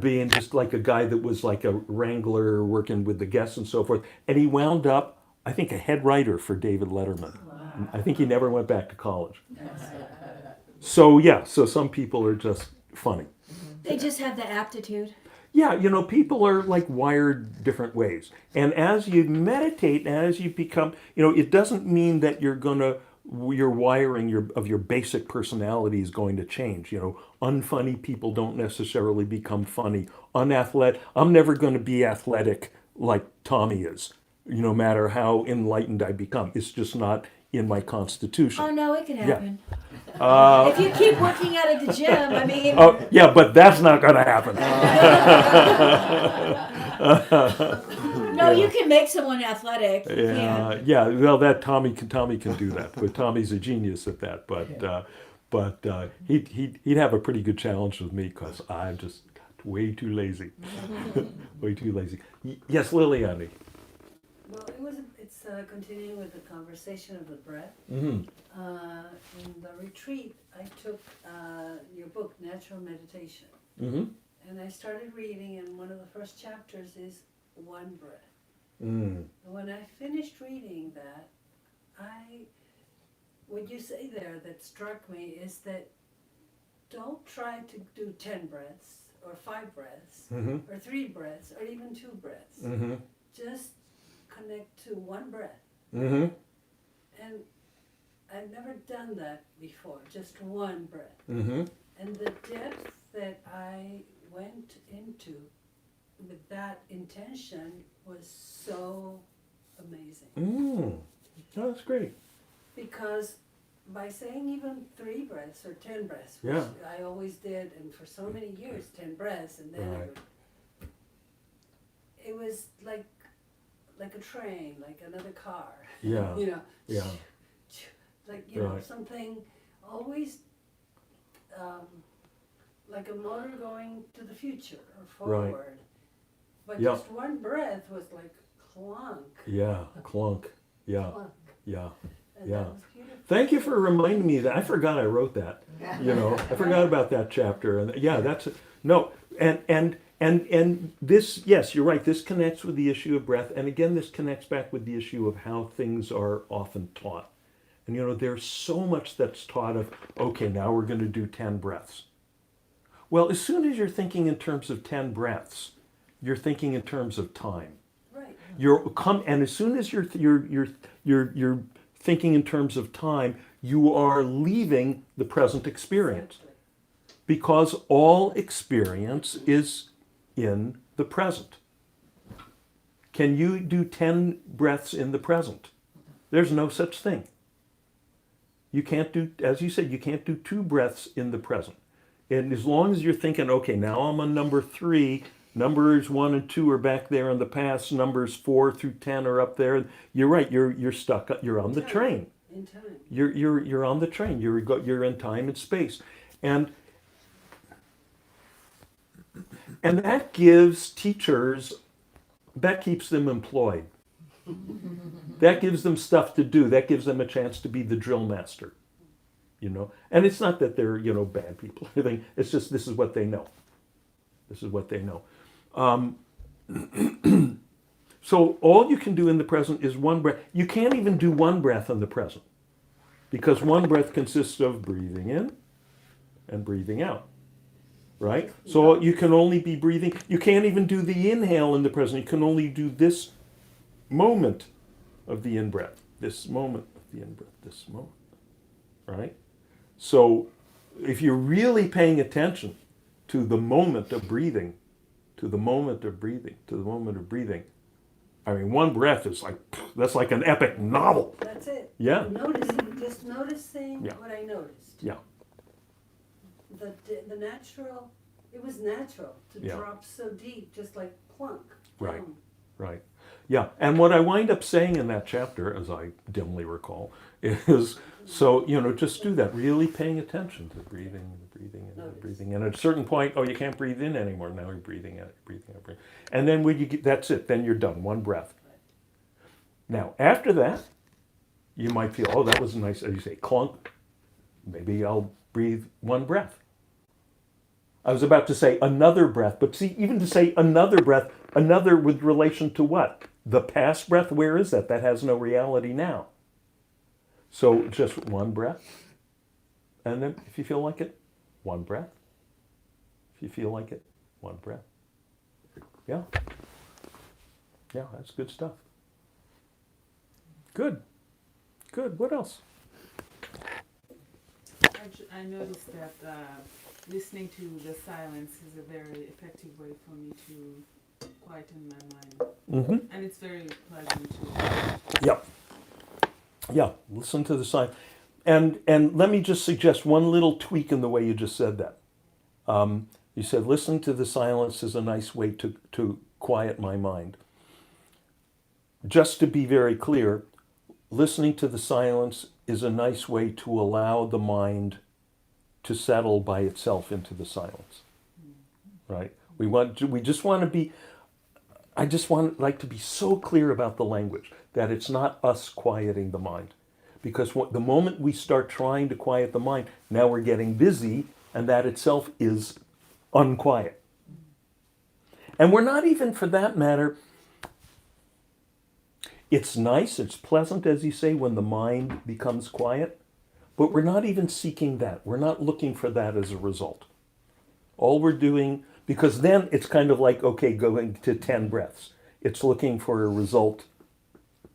being just like a guy that was like a wrangler, working with the guests and so forth. And he wound up, I think, a head writer for David Letterman. Wow. I think he never went back to college. So some people are just funny. They just have the aptitude. Yeah, you know, people are like wired different ways. And as you meditate, as you become, you know, it doesn't mean that you're going to your wiring of your basic personality is going to change. You know, unfunny people don't necessarily become funny. Unathletic, I'm never going to be athletic like Tommy is, no matter how enlightened I become. It's just not in my constitution. Oh no, it can happen. Uh, If you keep working out at the gym, I mean, oh, yeah, but that's not going to happen. no, you can make someone athletic. You can. Yeah. Well, that Tommy can do that, but Tommy's a genius at that. But he'd have a pretty good challenge with me because I'm just way too lazy, way too lazy. Yes, Liliani. Well, it's continuing with the conversation of the breath. Mm-hmm. In the retreat, I took your book, Natural Meditation, Mm-hmm. and I started reading, and one of the first chapters is one breath. Mm. And when I finished reading that, what you say there that struck me is that don't try to do 10 breaths, or 5 breaths, Mm-hmm. or 3 breaths, or even 2 breaths. Mm-hmm. Just connect to one breath. Mm-hmm. And I've never done that before, just one breath. Mm-hmm. And the depth that I went into with that intention was so amazing. Mm. Oh, that's great. Because by saying even 3 breaths or 10 breaths, which Yeah. I always did, and for so many years, 10 breaths, and then Right. it was like a train, like another car. Yeah. You know, Yeah. like, you know, Right. something always like a motor going to the future or Right. forward. But Yeah. just one breath was like clunk, Yeah. Clunk. Yeah. clunk. Yeah. And Yeah. that was beautiful. Thank you for reminding me that I forgot I wrote that. You know, I forgot about that chapter, and yeah, that's no, and this, yes, you're right. This connects with the issue of breath, and again, this connects back with the issue of how things are often taught. And you know, there's so much that's taught of, okay, now we're going to do 10 breaths. Well, as soon as you're thinking in terms of 10 breaths, you're thinking in terms of time. Right. And as soon as you're thinking in terms of time, you are leaving the present experience, Exactly. because all experience is in the present. Can you do 10 breaths in the present? There's no such thing. You can't do, as you said, you can't do 2 breaths in the present. And as long as you're thinking, okay, now I'm on number 3, numbers 1 and 2 are back there in the past, numbers 4 through 10 are up there. You're right. You're stuck. You're on the train. In time. You're on the train. You're in time and space, and that gives teachers, that keeps them employed. That gives them stuff to do. That gives them a chance to be the drill master. You know, and it's not that they're bad people or anything. It's just this is what they know. This is what they know. So all you can do in the present is one breath. You can't even do one breath in the present, because one breath consists of breathing in and breathing out, right? So you can only be breathing. You can't even do the inhale in the present. You can only do this moment of the in-breath, this moment of the in-breath, this moment, right? So if you're really paying attention to the moment of breathing, to the moment of breathing, to the moment of breathing, I mean, one breath is like, that's like an epic novel. That's it. Yeah. Just noticing Yeah. what I noticed. Yeah. The natural, it was natural to Yeah. drop so deep, just like plunk. Right. down. Right. Yeah. And what I wind up saying in that chapter, as I dimly recall, is so, just do that, really paying attention to the breathing, the breathing, and the Notice. breathing. And at a certain point, you can't breathe in anymore. Now you're breathing out, breathing out, breathing. And then when you get, that's it. Then you're done. One breath. Now, after that, you might feel, that was nice, as you say, clunk. Maybe I'll breathe one breath. I was about to say another breath, but see, even to say another breath, another with relation to what? The past breath, where is that? That has no reality now. So just one breath. And then if you feel like it, one breath. If you feel like it, one breath. Yeah. Yeah, that's good stuff. Good. Good. What else? I noticed that listening to the silence is a very effective way for me to quieten my mind. Mm-hmm. And it's very pleasant to. Yep. Yeah, listen to the sign. And let me just suggest one little tweak in the way you just said that. You said listening to the silence is a nice way to quiet my mind. Just to be very clear, listening to the silence is a nice way to allow the mind to settle by itself into the silence. Right? We just want to be, I just like to be so clear about the language that it's not us quieting the mind. Because the moment we start trying to quiet the mind, now we're getting busy, and that itself is unquiet. And we're not even, for that matter, it's nice, it's pleasant, as you say, when the mind becomes quiet, but we're not even seeking that. We're not looking for that as a result. All we're doing, because then it's kind of like, okay, going to 10 breaths. It's looking for a result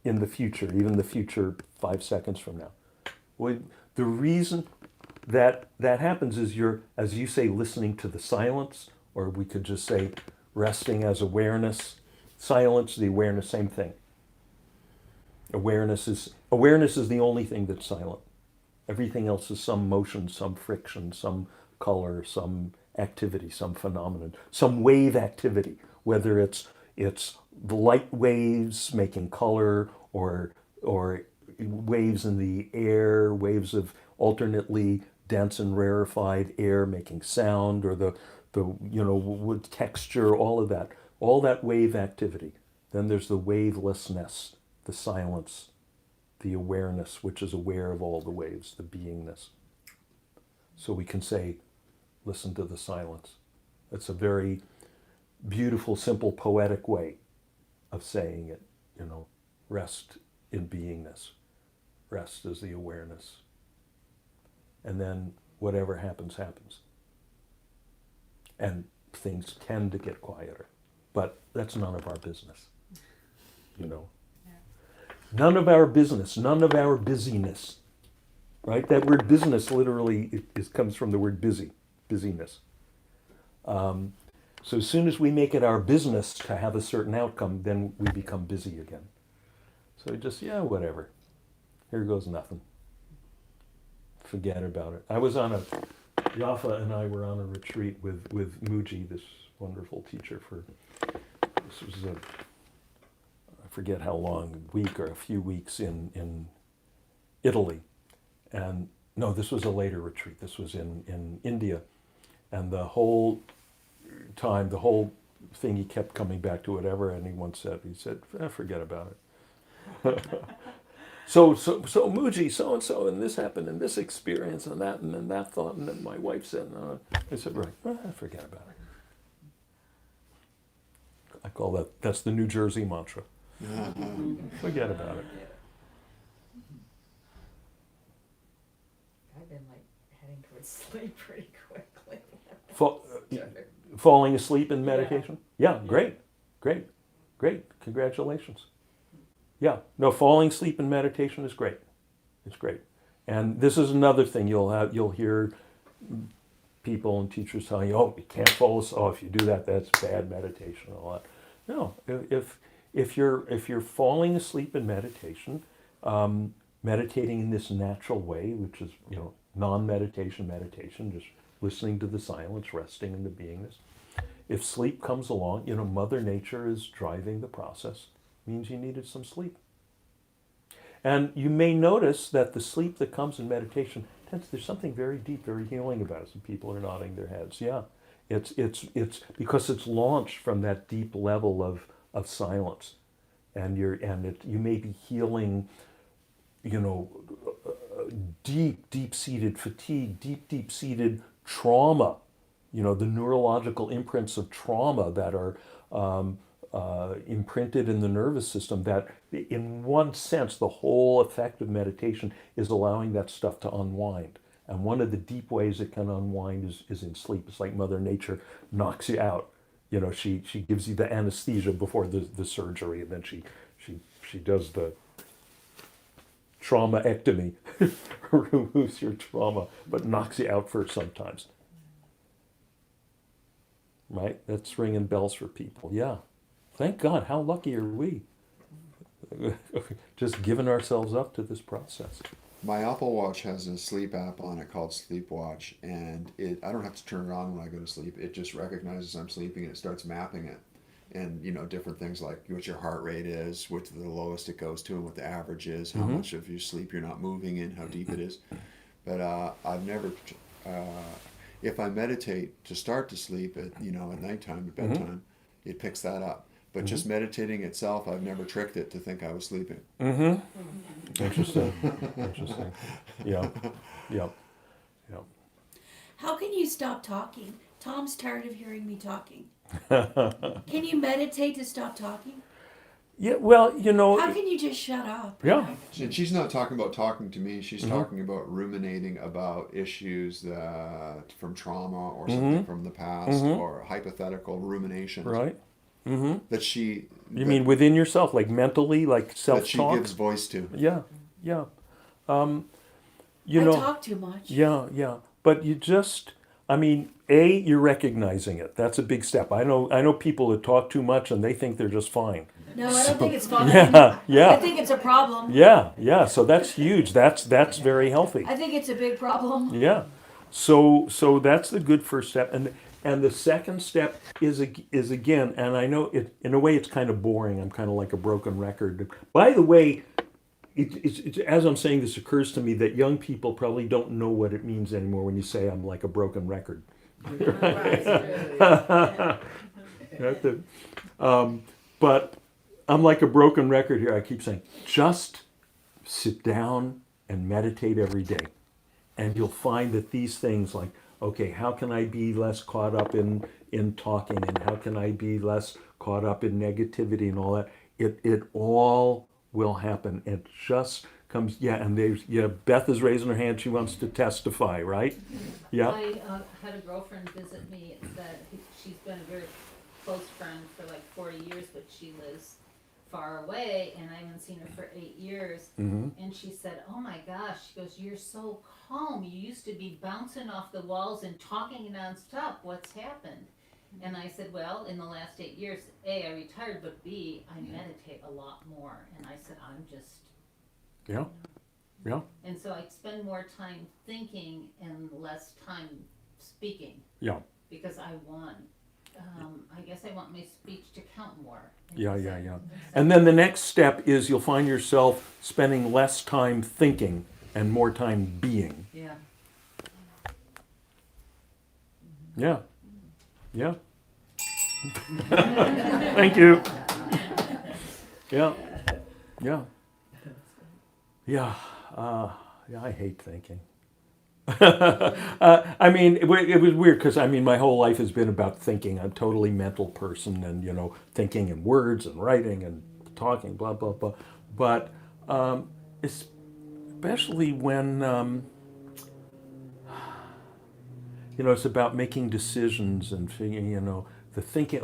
in the future, even the future 5 seconds from now. The reason that happens is you're, as you say, listening to the silence, or we could just say resting as awareness. Silence, the awareness, same thing. Awareness is the only thing that's silent. Everything else is some motion, some friction, some color, some activity, some phenomenon, some wave activity, whether it's the light waves making color, or waves in the air, waves of alternately dense and rarefied air making sound, or the wood texture, all that wave activity. Then there's the wavelessness, the silence, the awareness, which is aware of all the waves, the beingness. So we can say, listen to the silence. It's a very beautiful, simple, poetic way of saying it, rest in beingness. Rest is the awareness. And then whatever happens, happens. And things tend to get quieter. But that's none of our business. None of our business, none of our busyness. Right? That word business literally comes from the word busy, busyness. So as soon as we make it our business to have a certain outcome, then we become busy again. So just, whatever. Here goes nothing. Forget about it. Yafa and I were on a retreat with Muji, this wonderful teacher, this was I forget how long, a week or a few weeks in Italy. And no, this was a later retreat. This was in India. And the whole time, the whole thing, he kept coming back to whatever anyone said. He said, forget about it. So Muji, so-and-so, and this happened, and this experience, and then that thought, and then my wife said, I said, right, forget about it. I call that's the New Jersey mantra. Forget about it. I've been heading towards sleep pretty quickly. Falling asleep in meditation? Yeah, great. Congratulations. Yeah, no, falling asleep in meditation is great. It's great. And this is another thing you'll hear people and teachers telling you, you can't fall asleep. If you do that, that's bad meditation and all that. No, if you're falling asleep in meditation, meditating in this natural way, which is non-meditation meditation, just listening to the silence, resting in the beingness. If sleep comes along, Mother Nature is driving the process. Means you needed some sleep. And you may notice that the sleep that comes in meditation there's something very deep, very healing about it. Some people are nodding their heads. Yeah, it's because it's launched from that deep level of silence, and you may be healing, deep-seated fatigue, deep-seated trauma, the neurological imprints of trauma that are imprinted in the nervous system, that in one sense the whole effect of meditation is allowing that stuff to unwind. And one of the deep ways it can unwind is in sleep. It's like Mother Nature knocks you out. She gives you the anesthesia before the surgery, and then she does the traumaectomy removes your trauma, but knocks you out first sometimes. Right? That's ringing bells for people. Yeah. Thank God. How lucky are we? Just giving ourselves up to this process. My Apple Watch has a sleep app on it called Sleep Watch, and I don't have to turn it on when I go to sleep. It just recognizes I'm sleeping and it starts mapping it. And, different things like what your heart rate is, what the lowest it goes to, and what the average is, how much of your sleep you're not moving in, how deep it is. But I've never, if I meditate to start to sleep at nighttime, at bedtime, it picks that up. But just meditating itself, I've never tricked it to think I was sleeping. Interesting. Interesting. Yeah. Yeah. Yeah. How can you stop talking? Tom's tired of hearing me talking. Can you meditate to stop talking? Yeah, well, How can you just shut up? yeah. And she's not talking about talking to me. She's talking about ruminating about issues from trauma or something from the past or hypothetical ruminations. Right. That she... You mean within yourself, like mentally, like that she self-talk? gives voice to. Yeah, yeah. I talk too much. Yeah, yeah. But you just, you're recognizing it. That's a big step. I know people that talk too much and they think they're just fine. No, I don't think it's fun. Yeah, I yeah, think it's a problem. yeah. So that's huge. That's very healthy. I think it's a big problem. Yeah. So that's the good first step, and the second step is again, and I know it in a way it's kind of boring. I'm kind of like a broken record. By the way, it's as I'm saying this occurs to me that young people probably don't know what it means anymore when you say I'm like a broken record. But I'm like a broken record here. I keep saying, just sit down and meditate every day. And you'll find that these things like, okay, how can I be less caught up in talking, and how can I be less caught up in negativity and all that? It all will happen. It just comes, and Beth is raising her hand. She wants to testify, right? Yeah. I had a girlfriend visit me that she's been a very close friend for like 40 years, but she lives far away, and I haven't seen her for 8 years. And she said, "Oh my gosh," she goes, "you're so calm. You used to be bouncing off the walls and talking nonstop. What's happened?" And I said, "Well, in the last 8 years, A, I retired, but B, I meditate a lot more." And I said, "I'm just..." Yeah. Yeah. And so I spend more time thinking and less time speaking, Yeah. because I guess I want my speech to count more. Yeah. And then the next step is you'll find yourself spending less time thinking and more time being. Yeah. Yeah. Yeah. Thank you. Yeah. Yeah. Yeah. I hate thinking. It was weird because my whole life has been about thinking. I'm a totally mental person, and thinking in words and writing and talking, blah blah blah. But especially when it's about making decisions and figuring, the thinking,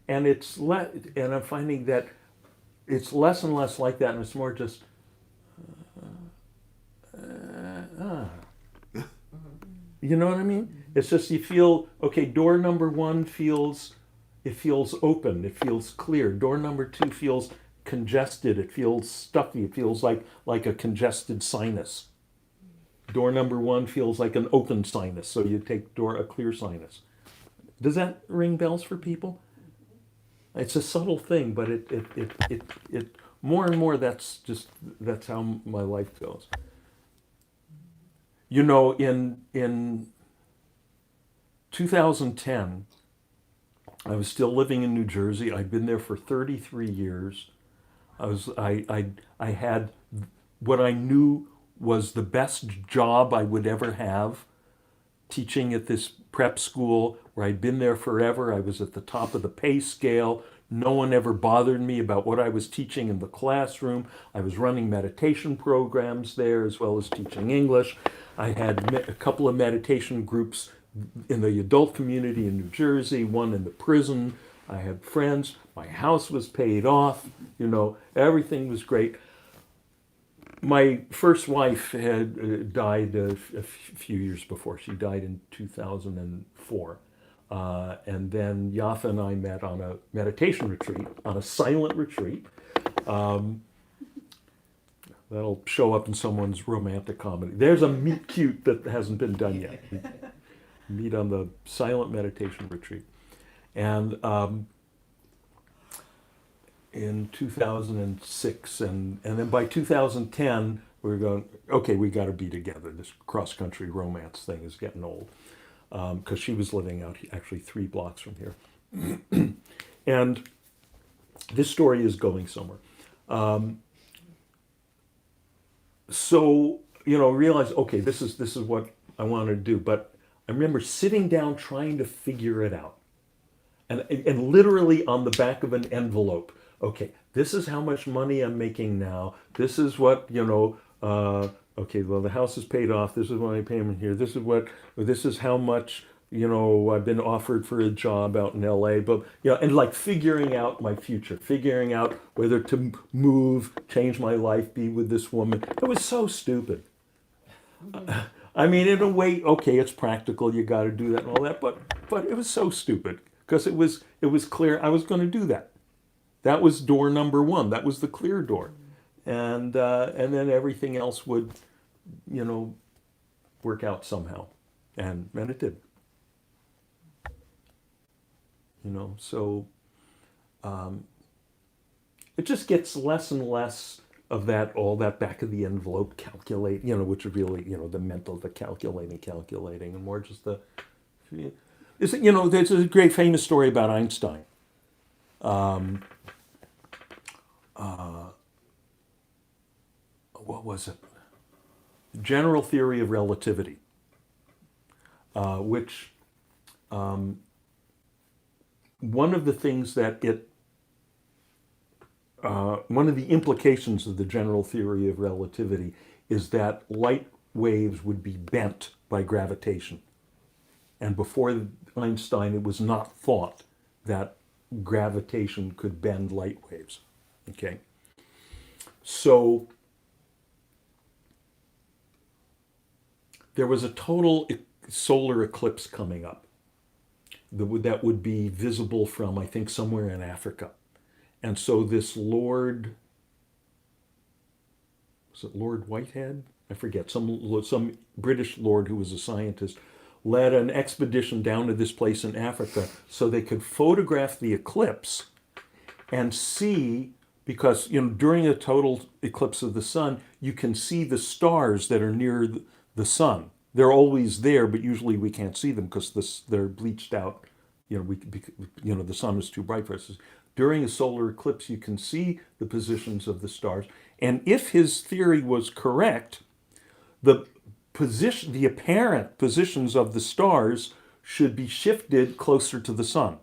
and it's and I'm finding that it's less and less like that, and it's more just you know what I mean? It's just you feel, okay, door number 1 feels open, it feels clear. Door number 2 feels congested, it feels stuffy, it feels like a congested sinus. Door number 1 feels like an open sinus, so you take a clear sinus. Does that ring bells for people? It's a subtle thing, but it more and more that's how my life goes. In 2010, I was still living in New Jersey. I'd been there for 33 years. I had what I knew was the best job I would ever have, teaching at this prep school where I'd been there forever. I was at the top of the pay scale. No one ever bothered me about what I was teaching in the classroom. I was running meditation programs there as well as teaching English. I had a couple of meditation groups in the adult community in New Jersey, one in the prison. I had friends. My house was paid off. You know, everything was great. My first wife had died a few years before. She died in 2004. And then Yaffa and I met on a meditation retreat, on a silent retreat. That'll show up in someone's romantic comedy. There's a meet cute that hasn't been done yet. We meet on the silent meditation retreat. And in 2006, and then by 2010, we were going, okay, we got to be together. This cross-country romance thing is getting old. Because she was living out actually 3 blocks from here. And this story is going somewhere. So, you know, realize, okay, this is what I want to do. But I remember sitting down trying to figure it out. And literally on the back of an envelope, okay, this is how much money I'm making now. This is what, you know, okay, well, the house is paid off. This is what I'm paying here. This is how much, you know, I've been offered for a job out in LA. But, you know, and like figuring out my future, figuring out whether to move, change my life, be with this woman. It was so stupid. I mean, in a way, okay, it's practical. You got to do that and all that. But it was so stupid because it was clear I was going to do that. That was door number 1. That was the clear door. And then everything else would, you know, work out somehow. And it did. You know, so it just gets less and less of that, all that back of the envelope calculate, you know, which is really, you know, the mental, the calculating, and more just the, is it, you know, there's a great famous story about Einstein. What was it? General theory of relativity, which one of the things that one of the implications of the general theory of relativity is that light waves would be bent by gravitation. And before Einstein, it was not thought that gravitation could bend light waves. Okay? So there was a total solar eclipse coming up that would be visible from, I think, somewhere in Africa. And so this Lord, was it Lord Whitehead? I forget, some British lord who was a scientist, led an expedition down to this place in Africa so they could photograph the eclipse and see, because, you know, during a total eclipse of the sun, you can see the stars that are near the sun. They're always there, but usually we can't see them because they're bleached out. You know, the sun is too bright for us. During a solar eclipse, you can see the positions of the stars. And if his theory was correct, the apparent positions of the stars should be shifted closer to the sun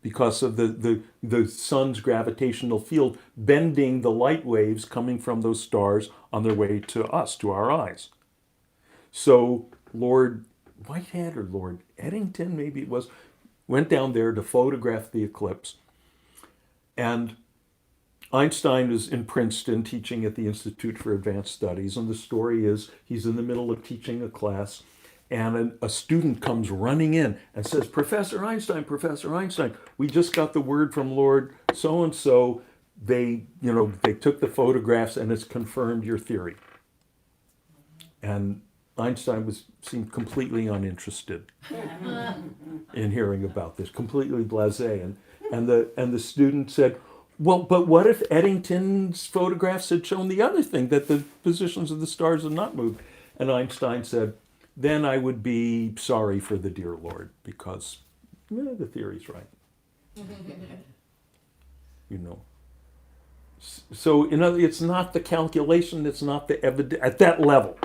because of the sun's gravitational field bending the light waves coming from those stars on their way to us, to our eyes. So Lord Whitehead or Lord Eddington, maybe it was, went down there to photograph the eclipse. And Einstein is in Princeton teaching at the Institute for Advanced Studies. And the story is he's in the middle of teaching a class and a student comes running in and says, Professor Einstein, we just got the word from Lord so-and-so. They took the photographs and it's confirmed your theory. And Einstein seemed completely uninterested in hearing about this, completely blasé. And the student said, well, but what if Eddington's photographs had shown the other thing, that the positions of the stars had not moved? And Einstein said, then I would be sorry for the dear Lord, because the theory's right. You know. So, it's not the calculation, it's not the evidence, at that level,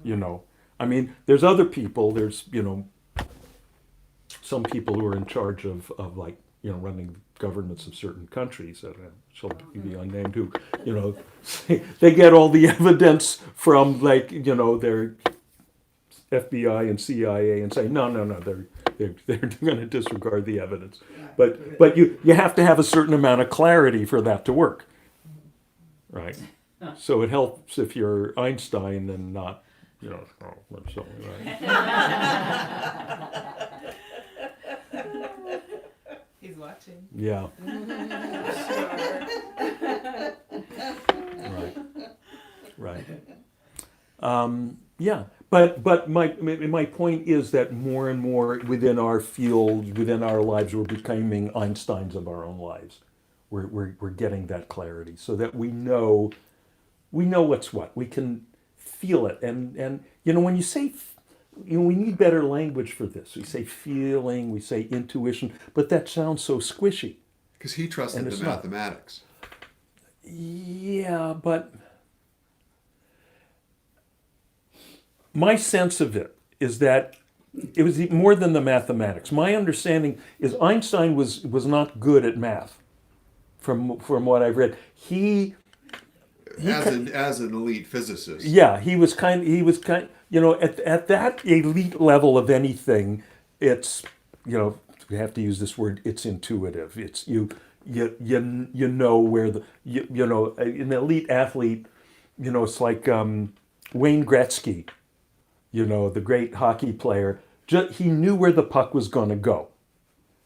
you know. I mean, there's other people, there's, some people who are in charge of like, running governments of certain countries that shall be unnamed, who, they get all the evidence from like, their FBI and CIA and say, no, They're going to disregard the evidence. But you have to have a certain amount of clarity for that to work, right? So it helps if you're Einstein and not, so, right? He's watching. Yeah. Right. Right. Yeah. But my point is that more and more within our field, within our lives, we're becoming Einsteins of our own lives. We're getting that clarity so that we know what's what. We can feel it. And when you say, we need better language for this. We say feeling, we say intuition, but that sounds so squishy. Because he trusted And the it's not. mathematics. Yeah, but my sense of it is that it was more than the mathematics. My understanding is Einstein was not good at math, from what I've read. As an elite physicist. Yeah, he was kind. At that elite level of anything, it's we have to use this word. It's intuitive. It's you know where an elite athlete. It's like Wayne Gretzky. The great hockey player. He knew where the puck was going to go.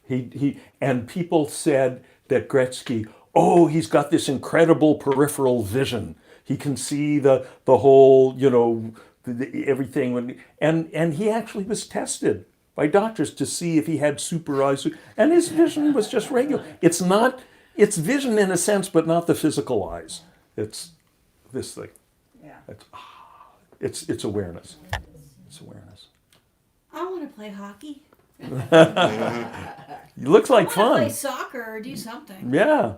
And people said that Gretzky, he's got this incredible peripheral vision. He can see the whole, everything. And he actually was tested by doctors to see if he had super eyes. And his vision was just regular. It's vision in a sense, but not the physical eyes. It's this thing. Yeah. It's awareness. It's awareness. I want to play hockey. It looks like I want to play fun. soccer or do something. Yeah.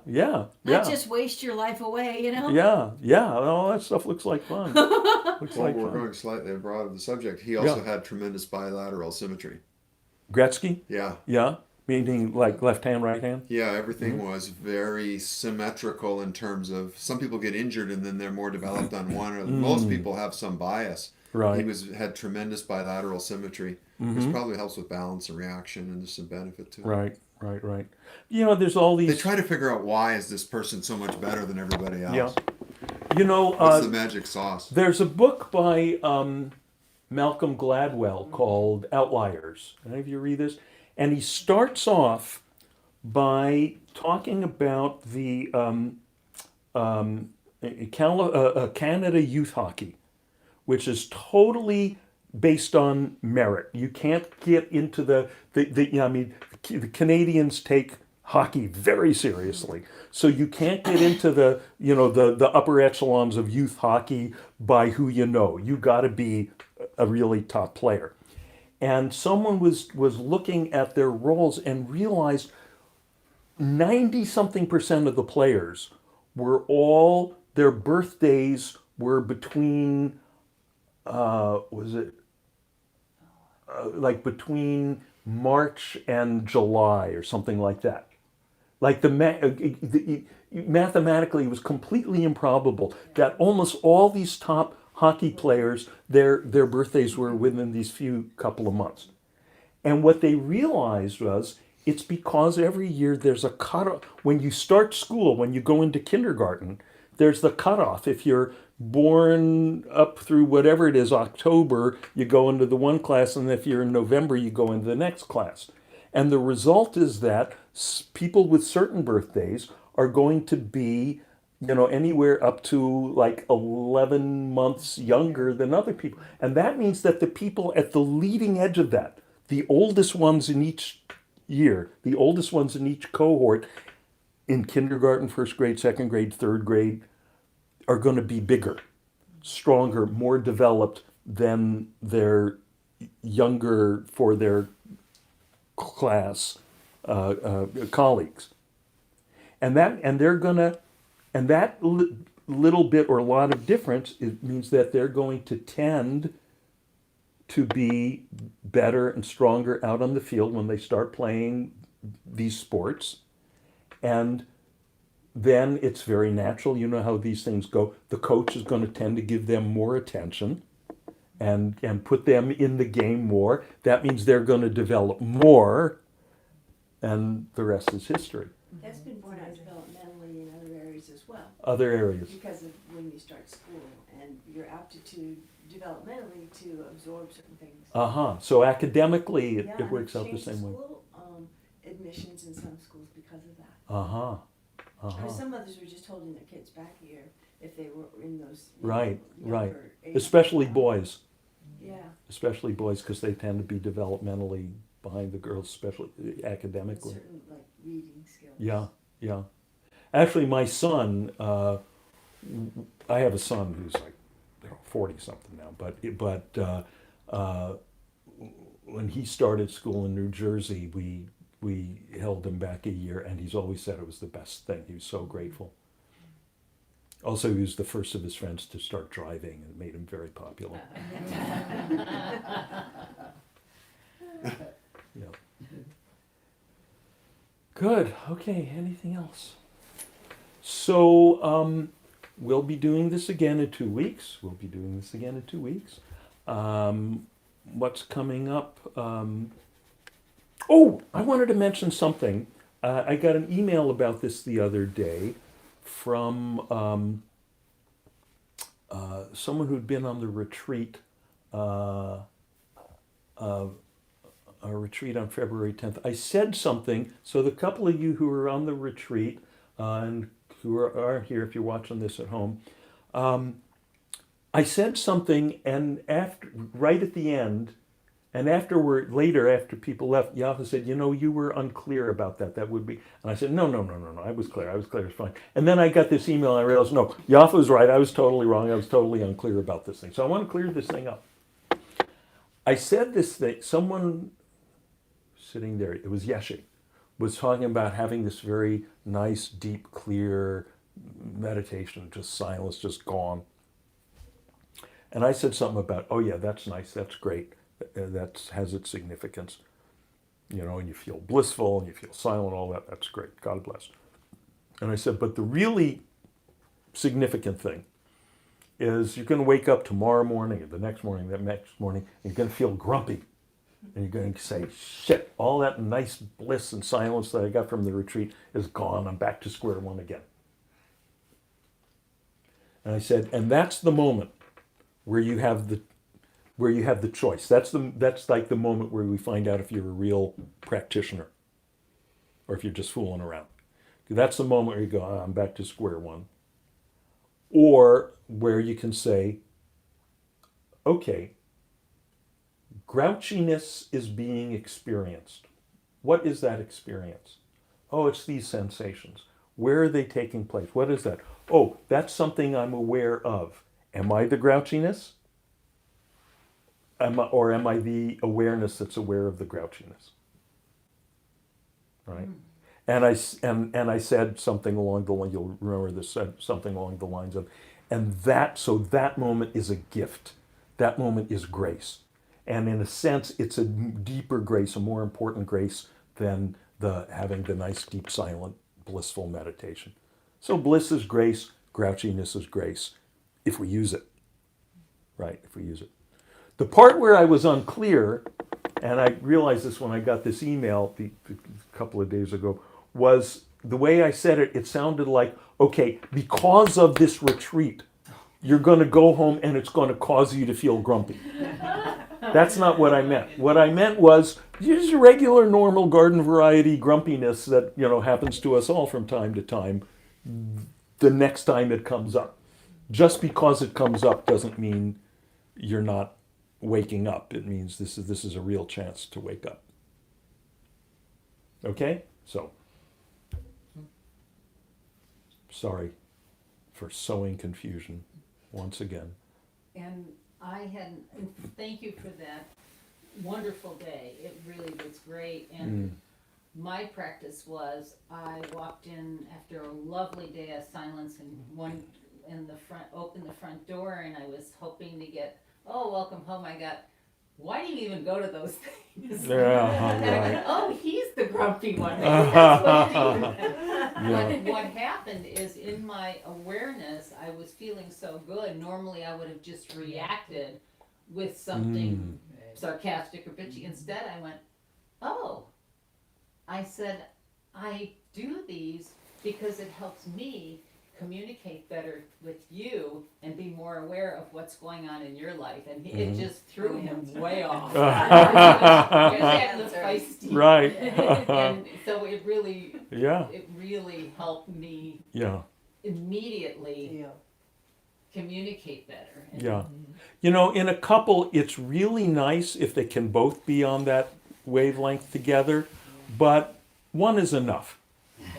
Not just waste your life away, Yeah. All that stuff looks like fun. Looks Well, like we're fun. going slightly abroad of the subject. He also had tremendous bilateral symmetry. Gretzky? Yeah. Yeah. Meaning like left hand, right hand? Yeah, everything was very symmetrical in terms of some people get injured and then they're more developed on one, or most people have some bias. Right. He had tremendous bilateral symmetry, which probably helps with balance and reaction, and there's some benefit to it. Right. There's all these. They try to figure out why is this person so much better than everybody else. Yeah. What's the magic sauce? There's a book by Malcolm Gladwell called Outliers. Any of you read this? And he starts off by talking about the Canada youth hockey, which is totally based on merit. You can't get into the Canadians take hockey very seriously. So you can't get into the upper echelons of youth hockey by who you know. You got to be a really top player. And someone was looking at their roles and realized 90-something% of the players were all, their birthdays were between, between March and July or something like that. Like mathematically, it was completely improbable that almost all these top hockey players, their birthdays were within these few couple of months. And what they realized was it's because every year there's a cutoff. When you start school, when you go into kindergarten, there's the cutoff. If you're born up through whatever it is, October, you go into the one class, and if you're in November, you go into the next class. And the result is that people with certain birthdays are going to be anywhere up to like 11 months younger than other people. And that means that the people at the leading edge of that, the oldest ones in each year, the oldest ones in each cohort, in kindergarten, first grade, second grade, third grade, are going to be bigger, stronger, more developed than their younger for their class colleagues. And that little bit or a lot of difference, it means that they're going to tend to be better and stronger out on the field when they start playing these sports. And then it's very natural, you know how these things go. The coach is going to tend to give them more attention. and put them in the game more. That means they're going to develop more, and the rest is history. That's been borne out developmentally in other areas as well, Other areas. because of when you start school and your aptitude developmentally to absorb certain things. So academically, Yeah, it and works out the changed same way. School admissions in some schools because of that. Or some mothers were just holding their kids back a year if they were in those Right, right. younger age Especially group. boys. Yeah. Especially boys, because they tend to be developmentally behind the girls, especially And academically. certain like reading skills. Yeah, yeah. Actually, my son, I have a son who's like 40 something now, but when he started school in New Jersey, we held him back a year, and he's always said it was the best thing. He was so grateful. Also, he was the first of his friends to start driving, and it made him very popular. Yeah. Good. Okay. Anything else? So we'll be doing this again in 2 weeks. What's coming up? Oh, I wanted to mention something. I got an email about this the other day from someone who'd been on the retreat. A retreat on February 10th. I said something, so the couple of you who were on the retreat and who are here, if you're watching this at home, I said something, and right at the end, and later after people left, Yafa said, you were unclear about that. That would be, and I said, no, I was clear, it's fine. And then I got this email, and I realized, no, Yafa was right, I was totally wrong, I was totally unclear about this thing. So I want to clear this thing up. I said this thing, someone sitting there, it was Yeshe, was talking about having this very nice, deep, clear meditation, just silence, just gone. And I said something about, oh yeah, that's nice, that's great, that has its significance. And you feel blissful, and you feel silent, all that, that's great, God bless. And I said, but the really significant thing is you're going to wake up tomorrow morning, or the next morning, and you're going to feel grumpy. And you're going to say, shit, all that nice bliss and silence that I got from the retreat is gone. I'm back to square one again. And I said, and that's the moment where you have the choice. That's like the moment where we find out if you're a real practitioner or if you're just fooling around. That's the moment where you go, I'm back to square one. Or where you can say, okay, grouchiness is being experienced. What is that experience? Oh, it's these sensations. Where are they taking place? What is that? Oh, that's something I'm aware of. Am I the grouchiness? Or am I the awareness that's aware of the grouchiness? Right? And I said something along the line, you'll remember this, said something along the lines of, so that moment is a gift. That moment is grace. And in a sense, it's a deeper grace, a more important grace than having the nice, deep, silent, blissful meditation. So bliss is grace, grouchiness is grace, if we use it. Right, if we use it. The part where I was unclear, and I realized this when I got this email a couple of days ago, was the way I said it, it sounded like, okay, because of this retreat, you're going to go home and it's going to cause you to feel grumpy. That's not what I meant. What I meant was just regular, normal garden variety grumpiness that happens to us all from time to time. The next time it comes up, just because it comes up doesn't mean you're not waking up. It means this is a real chance to wake up. Okay, so sorry for sowing confusion once again. And thank you for that wonderful day. It really was great. And my practice was I walked in after a lovely day of silence and opened the front door, and I was hoping to get, welcome home. I got, why do you even go to those things? Yeah, oh, he's the grumpy one. That's what he Yeah. What happened is in my awareness, I was feeling so good. Normally I would have just reacted with something sarcastic or bitchy. Instead, I went, oh, I said, I do these because it helps me communicate better with you and be more aware of what's going on in your life. And it just threw him way off. That was feisty. Right. And so it really Yeah. helped me Yeah. immediately Yeah. communicate better. And Yeah. You know, in a couple, it's really nice if they can both be on that wavelength together, but one is enough.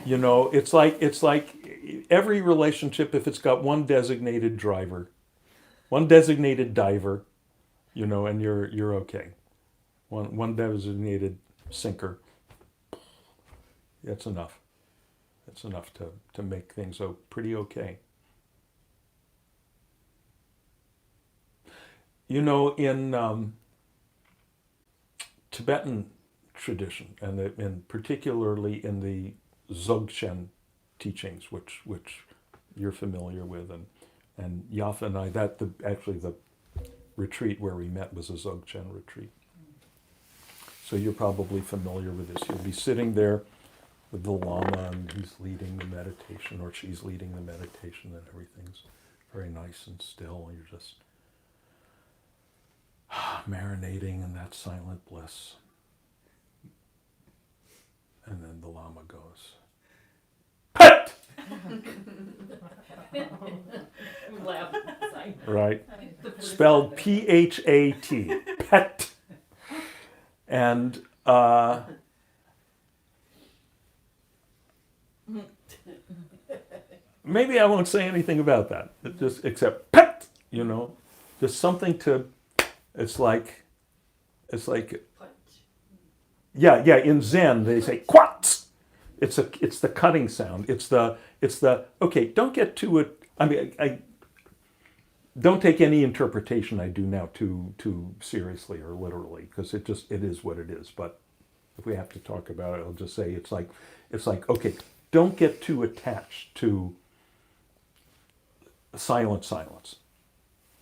You know, it's like every relationship, if it's got one designated driver, one designated diver, you know, and you're okay. One designated sinker. That's enough. That's enough to make things pretty okay. You know, in Tibetan tradition, and particularly in the Dzogchen teachings, which you're familiar with, and Yafa and I, actually the retreat where we met was a Dzogchen retreat. So you're probably familiar with this. You'll be sitting there with the Lama, and he's leading the meditation, or she's leading the meditation, and everything's very nice and still. You're just marinating in that silent bliss. And then the Lama goes, PET! laugh. Right? Spelled P-H-A-T. PET. And maybe I won't say anything about that. Except PET, you know. Just something to, it's like, yeah, in Zen they say quats. It's the cutting sound. It's the okay. Don't get too it. I mean, I don't take any interpretation I do now too seriously or literally, because it is what it is. But if we have to talk about it, I'll just say it's like okay. Don't get too attached to silence.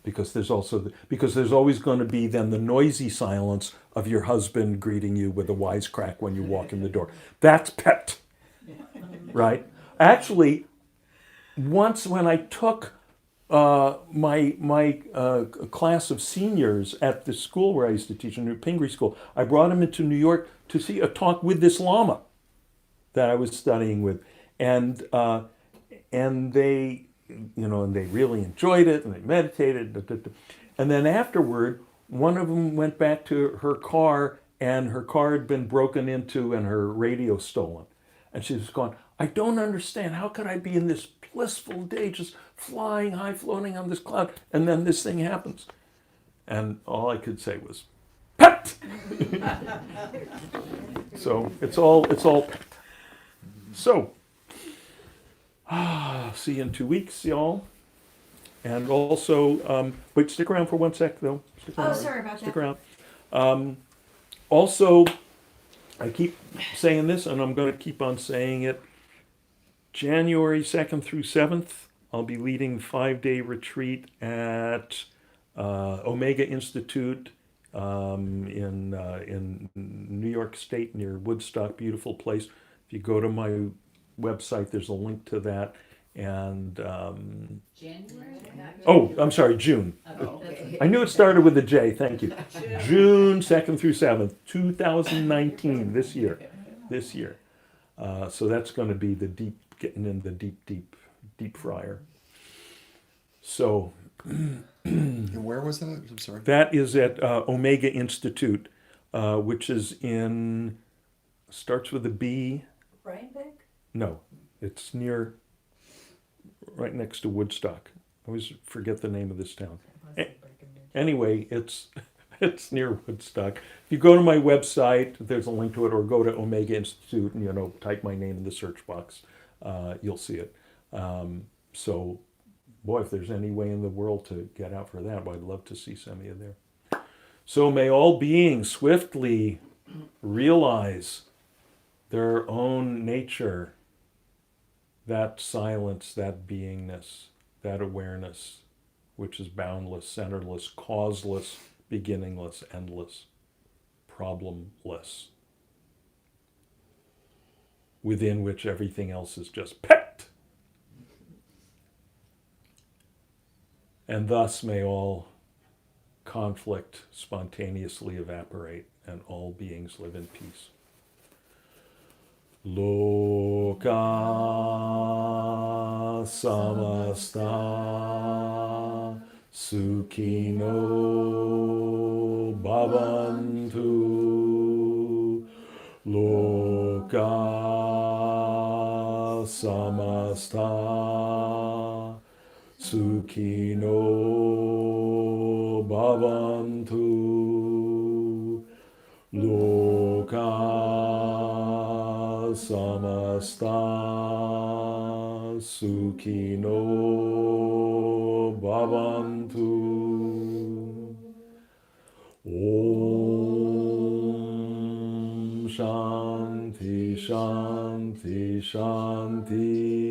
Because there's always going to be then the noisy silence of your husband greeting you with a wisecrack when you walk in the door. That's PET, right? Actually, once when I took my class of seniors at the school where I used to teach, in New Pingree School, I brought them into New York to see a talk with this Lama that I was studying with, and they. You know, and they really enjoyed it, and they meditated. And then afterward, one of them went back to her car, and her car had been broken into and her radio stolen. And she was going, I don't understand. How could I be in this blissful day, just flying high, floating on this cloud, and then this thing happens? And all I could say was, PET! So it's all PET. So, see you in 2 weeks, y'all. And also, wait, stick around for 1 sec, though. Sorry about Stick that. around. Also, I keep saying this, and I'm going to keep on saying it. January 2nd through 7th, I'll be leading the 5-day retreat at Omega Institute in New York State near Woodstock. Beautiful place. If you go to my website, there's a link to that. And January? I'm sorry, June. Okay. I knew it started with a J. Thank you. June 2nd through 7th, 2019. This year. So that's going to be getting in the deep fryer. So. And where was that? I'm sorry. That is at Omega Institute, which is starts with a B. Rhinebeck? No, it's right next to Woodstock. I always forget the name of this town. Anyway, it's near Woodstock. If you go to my website, there's a link to it, or go to Omega Institute and type my name in the search box. You'll see it. So, boy, if there's any way in the world to get out for that, I'd love to see some of you there. So may all beings swiftly realize their own nature, that silence, that beingness, that awareness, which is boundless, centerless, causeless, beginningless, endless, problemless, within which everything else is just pecked. And thus may all conflict spontaneously evaporate and all beings live in peace. Loka samasta sukhino bhavantu. Loka samasta sukhino bhavantu. Loka samasta sukhino bhavantu. Om Shanti Shanti Shanti.